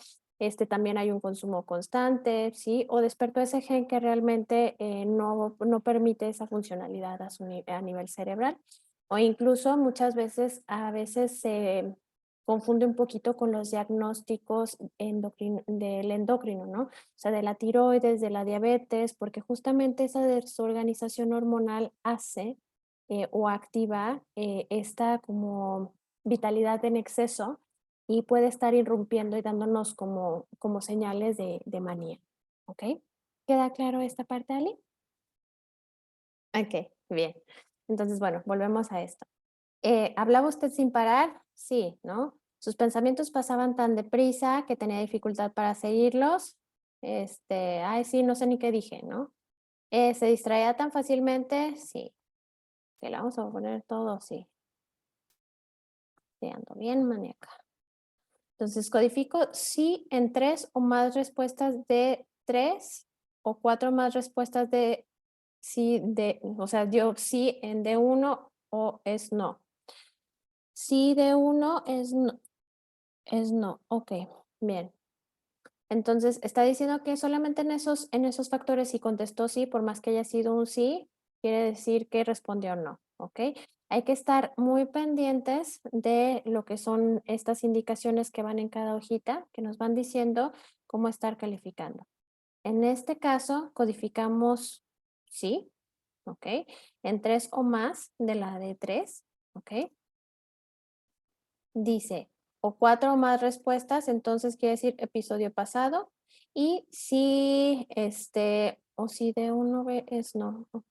también hay un consumo constante, ¿sí? O despertó ese gen que realmente no permite esa funcionalidad a nivel cerebral. O incluso a veces se confunde un poquito con los diagnósticos del endocrino, ¿no? O sea, de la tiroides, de la diabetes, porque justamente esa desorganización hormonal hace o activa esta como vitalidad en exceso y puede estar irrumpiendo y dándonos como señales de manía. ¿Ok? ¿Queda claro esta parte, Ali? Ok, bien. Entonces, bueno, volvemos a esto. ¿Hablaba usted sin parar? Sí, ¿no? Sus pensamientos pasaban tan deprisa que tenía dificultad para seguirlos. Ay, sí, no sé ni qué dije, ¿no? ¿Se distraía tan fácilmente? Sí. Que le vamos a poner todo, sí. Sí, ando bien maníaca. Entonces, codifico sí en 3 o más respuestas de 3 o 4 más respuestas de sí, o sea, yo sí en de 1 o es no. Sí de 1 es no. Ok, bien. Entonces, está diciendo que solamente en esos factores si contestó sí, por más que haya sido un sí, quiere decir que respondió no, ¿ok? Hay que estar muy pendientes de lo que son estas indicaciones que van en cada hojita, que nos van diciendo cómo estar calificando. En este caso, codificamos sí, ¿ok? En 3 o más de la de 3, ¿ok? Dice, o 4 o más respuestas, entonces quiere decir episodio pasado. Y si o si de 1B es no, ok.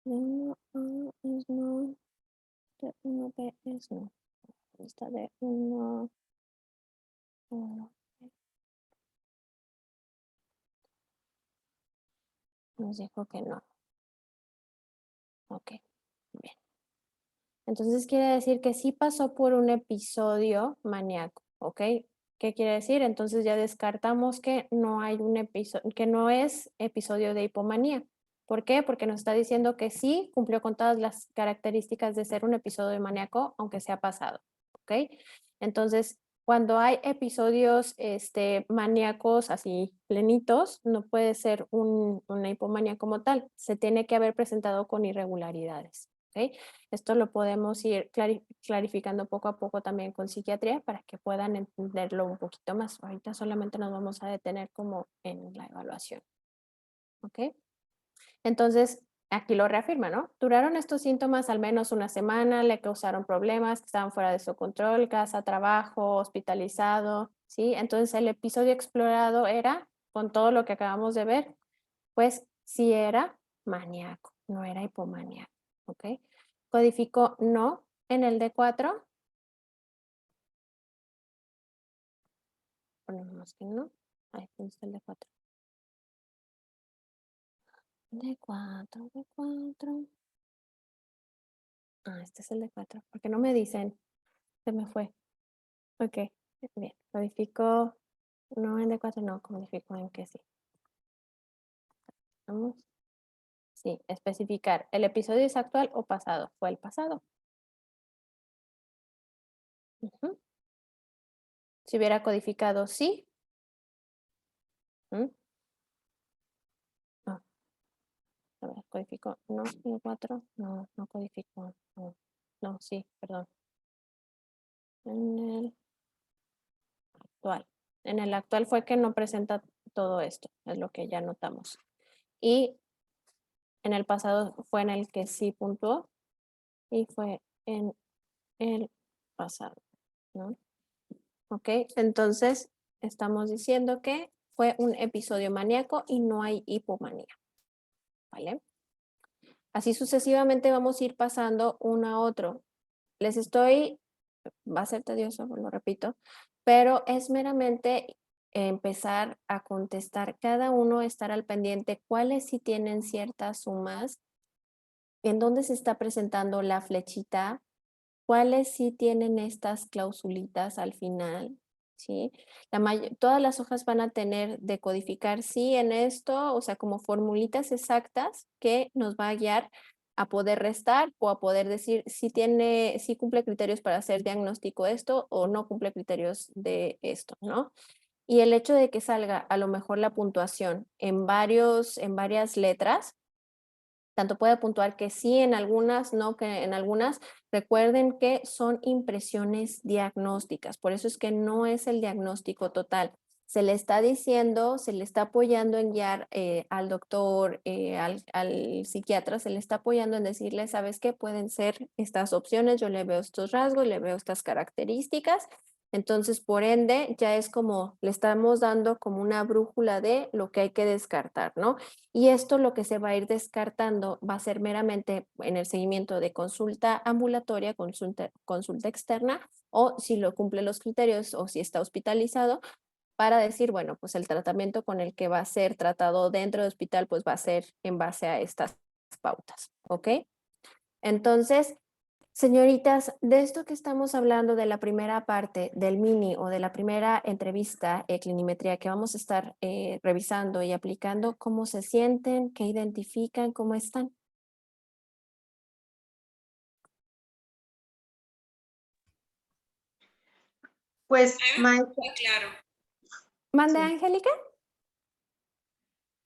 De 1A es no, de 1B es no. Esta de 1, nos dijo que no. Ok, bien. Entonces quiere decir que sí pasó por un episodio maníaco, ¿ok? ¿Qué quiere decir? Entonces ya descartamos que no hay un episodio, que no es episodio de hipomanía. ¿Por qué? Porque nos está diciendo que sí cumplió con todas las características de ser un episodio maníaco, aunque sea pasado, ¿ok? Entonces, cuando hay episodios maníacos así plenitos, no puede ser una hipomanía como tal. Se tiene que haber presentado con irregularidades, ¿ok? Esto lo podemos ir clarificando poco a poco también con psiquiatría para que puedan entenderlo un poquito más. Ahorita solamente nos vamos a detener como en la evaluación. ¿Ok? Entonces, aquí lo reafirma, ¿no? Duraron estos síntomas al menos una semana, le causaron problemas que estaban fuera de su control, casa, trabajo, hospitalizado, ¿sí? Entonces, el episodio explorado era, con todo lo que acabamos de ver, pues sí era maníaco, no era hipomaníaco, ¿ok? Codificó no en el D4. Ponemos que no. Ahí está el D4. D4, D4. Este es el D4. Porque no me dicen. Se me fue. Ok, bien. Codificó no en D4, no. Codificó en que sí. Vamos. Sí, especificar. ¿El episodio es actual o pasado? Fue el pasado. Ujú. Si hubiera codificado sí. ¿Mm? No. A ver, codificó. No, en 4. No, no codificó. No, no, sí, perdón. En el actual. En el actual fue que no presenta todo esto. Es lo que ya notamos. Y en el pasado fue en el que sí puntuó. Y fue en el pasado, ¿no? Ok, entonces estamos diciendo que fue un episodio maníaco y no hay hipomanía, ¿vale? Así sucesivamente vamos a ir pasando uno a otro. Les estoy, va a ser tedioso, lo repito, pero es meramente empezar a contestar cada uno, estar al pendiente cuáles sí tienen ciertas sumas, en dónde se está presentando la flechita, cuáles sí tienen estas clausulitas al final, ¿sí? Todas las hojas van a tener de codificar sí en esto, o sea, como formulitas exactas que nos va a guiar a poder restar o a poder decir si cumple criterios para hacer diagnóstico esto o no cumple criterios de esto, ¿no? Y el hecho de que salga a lo mejor la puntuación en varias letras, tanto puede puntuar que sí en algunas, no que en algunas. Recuerden que son impresiones diagnósticas, por eso es que no es el diagnóstico total. Se le está diciendo, se le está apoyando en guiar al doctor, al psiquiatra, se le está apoyando en decirle, ¿sabes qué? Pueden ser estas opciones, yo le veo estos rasgos, le veo estas características. Entonces, por ende, ya es como, le estamos dando como una brújula de lo que hay que descartar, ¿no? Y esto lo que se va a ir descartando va a ser meramente en el seguimiento de consulta ambulatoria, consulta externa, o si lo cumple los criterios o si está hospitalizado, para decir, bueno, pues el tratamiento con el que va a ser tratado dentro del hospital, pues va a ser en base a estas pautas, ¿ok? Entonces, señoritas, de esto que estamos hablando de la primera parte del mini o de la primera entrevista clinimetría que vamos a estar revisando y aplicando, ¿cómo se sienten? ¿Qué identifican? ¿Cómo están? Pues, A mí me maestra, quedó muy claro. ¿Mande, sí. Angélica?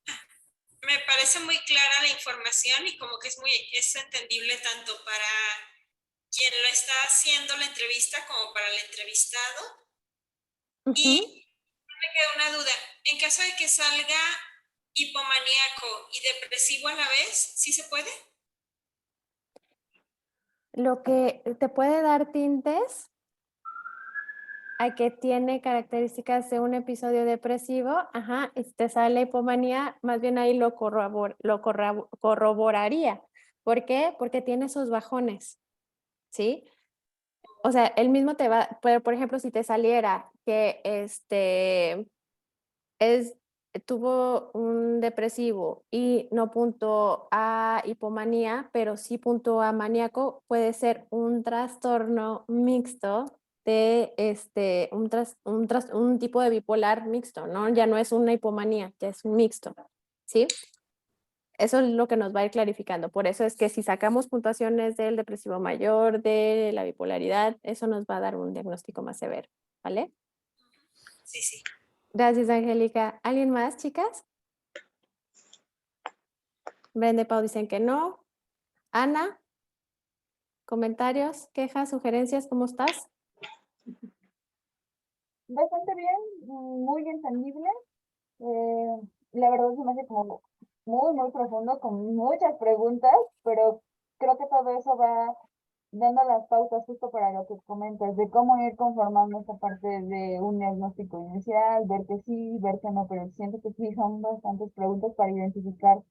Me parece muy clara la información y como que es entendible tanto para quien lo está haciendo la entrevista como para el entrevistado. Y me queda una duda, en caso de que salga hipomaníaco y depresivo a la vez, ¿sí se puede? Lo que te puede dar tintes a que tiene características de un episodio depresivo, ajá, y si te sale hipomanía, más bien ahí lo corroboraría. ¿Por qué? Porque tiene esos bajones, ¿sí? O sea, él mismo te va, pero por ejemplo, si te saliera que tuvo un depresivo y no punto a hipomanía, pero sí punto a maníaco, puede ser un trastorno mixto de un tipo de bipolar mixto, ¿no? Ya no es una hipomanía, ya es un mixto, ¿sí? Eso es lo que nos va a ir clarificando. Por eso es que si sacamos puntuaciones del depresivo mayor, de la bipolaridad, eso nos va a dar un diagnóstico más severo, ¿vale? Sí, sí. Gracias, Angélica. ¿Alguien más, chicas? Brenda y Pau dicen que no. Ana, comentarios, quejas, sugerencias, ¿cómo estás? Bastante bien, muy entendible. La verdad se me hace como muy profundo, con muchas preguntas, pero creo que todo eso va dando las pautas justo para lo que comentas, de cómo ir conformando esta parte de un diagnóstico inicial, ver que sí, ver que no, pero siento que sí son bastantes preguntas para identificar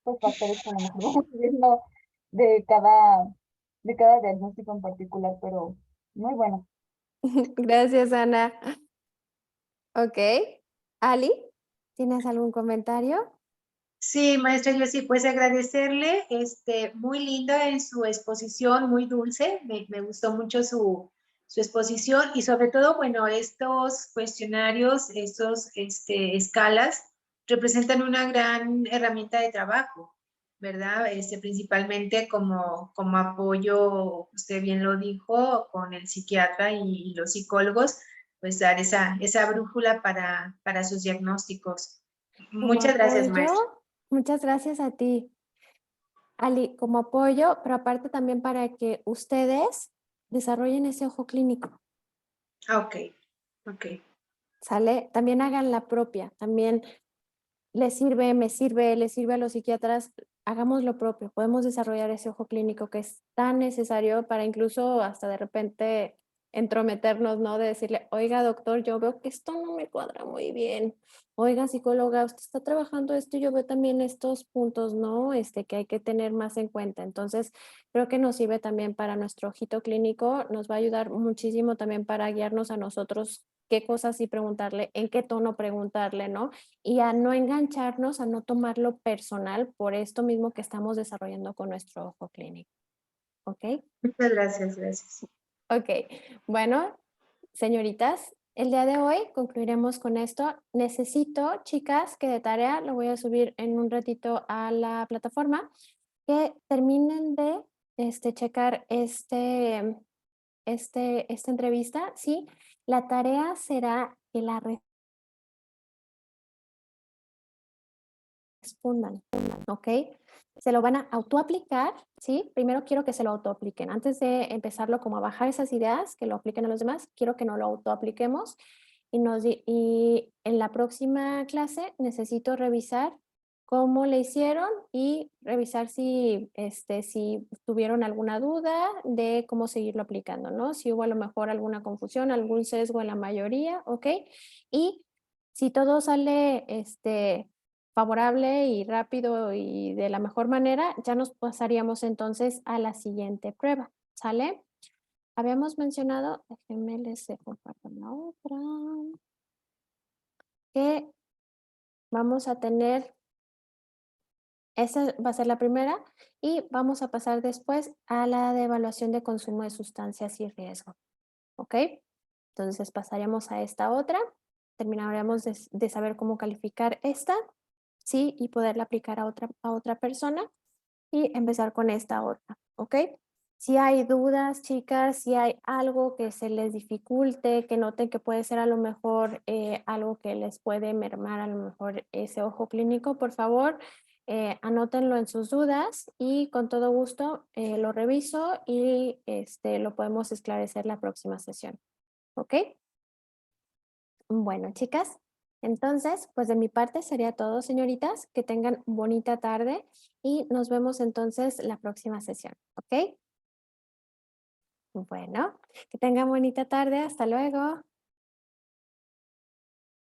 pues factores que a lo mejor vamos viendo de cada, de cada diagnóstico en particular, pero muy bueno. Gracias, Ana. Ok. Ali, ¿tienes algún comentario? Sí, maestra, yo sí, pues agradecerle, muy lindo en su exposición, muy dulce, me gustó mucho su exposición y sobre todo, bueno, estos cuestionarios, estos escalas, representan una gran herramienta de trabajo. ¿verdad? Principalmente como apoyo, usted bien lo dijo, con el psiquiatra y los psicólogos, pues dar esa brújula para sus diagnósticos. Como Muchas gracias, maestra. apoyo, muchas gracias a ti, Ali, como apoyo, pero aparte también para que ustedes desarrollen ese ojo clínico. Ok, ok. ¿Sale? También hagan la propia, también les sirve, me sirve, les sirve a los psiquiatras, hagamos lo propio, podemos desarrollar ese ojo clínico que es tan necesario para incluso hasta de repente entrometernos, ¿no? De decirle, oiga, doctor, yo veo que esto no me cuadra muy bien. Oiga, psicóloga, usted está trabajando esto, yo veo también estos puntos, ¿no? Que hay que tener más en cuenta. Entonces, creo que nos sirve también para nuestro ojito clínico, nos va a ayudar muchísimo también para guiarnos a nosotros qué cosas sí preguntarle, en qué tono preguntarle, ¿no? Y a no engancharnos, a no tomarlo personal por esto mismo que estamos desarrollando con nuestro ojo clínico. ¿Ok? Muchas gracias, gracias. Ok, bueno, señoritas, el día de hoy concluiremos con esto. Necesito, chicas, que de tarea, lo voy a subir en un ratito a la plataforma, que terminen de checar esta entrevista, ¿sí? La tarea será que la respondan, ¿ok? Se lo van a autoaplicar, ¿sí? Primero quiero que se lo autoapliquen. Antes de empezarlo como a bajar esas ideas, que lo apliquen a los demás, quiero que no lo autoapliquemos y en la próxima clase necesito revisar cómo le hicieron y revisar si tuvieron alguna duda de cómo seguirlo aplicando, ¿no? Si hubo a lo mejor alguna confusión, algún sesgo en la mayoría, ¿ok? Y si todo sale favorable y rápido y de la mejor manera, ya nos pasaríamos entonces a la siguiente prueba, ¿sale? Habíamos mencionado, déjenme les comparto la otra, que vamos a tener, esa va a ser la primera y vamos a pasar después a la de evaluación de consumo de sustancias y riesgo, ¿ok? Entonces pasaremos a esta otra, terminaremos de saber cómo calificar esta, ¿sí? Y poderla aplicar a otra persona y empezar con esta otra, ¿ok? Si hay dudas, chicas, si hay algo que se les dificulte, que noten que puede ser a lo mejor algo que les puede mermar a lo mejor ese ojo clínico, por favor, anótenlo en sus dudas y con todo gusto lo reviso y lo podemos esclarecer la próxima sesión, ¿ok? Bueno, chicas, entonces, pues de mi parte sería todo, señoritas. Que tengan bonita tarde y nos vemos entonces la próxima sesión, ¿ok? Bueno, que tengan bonita tarde. Hasta luego.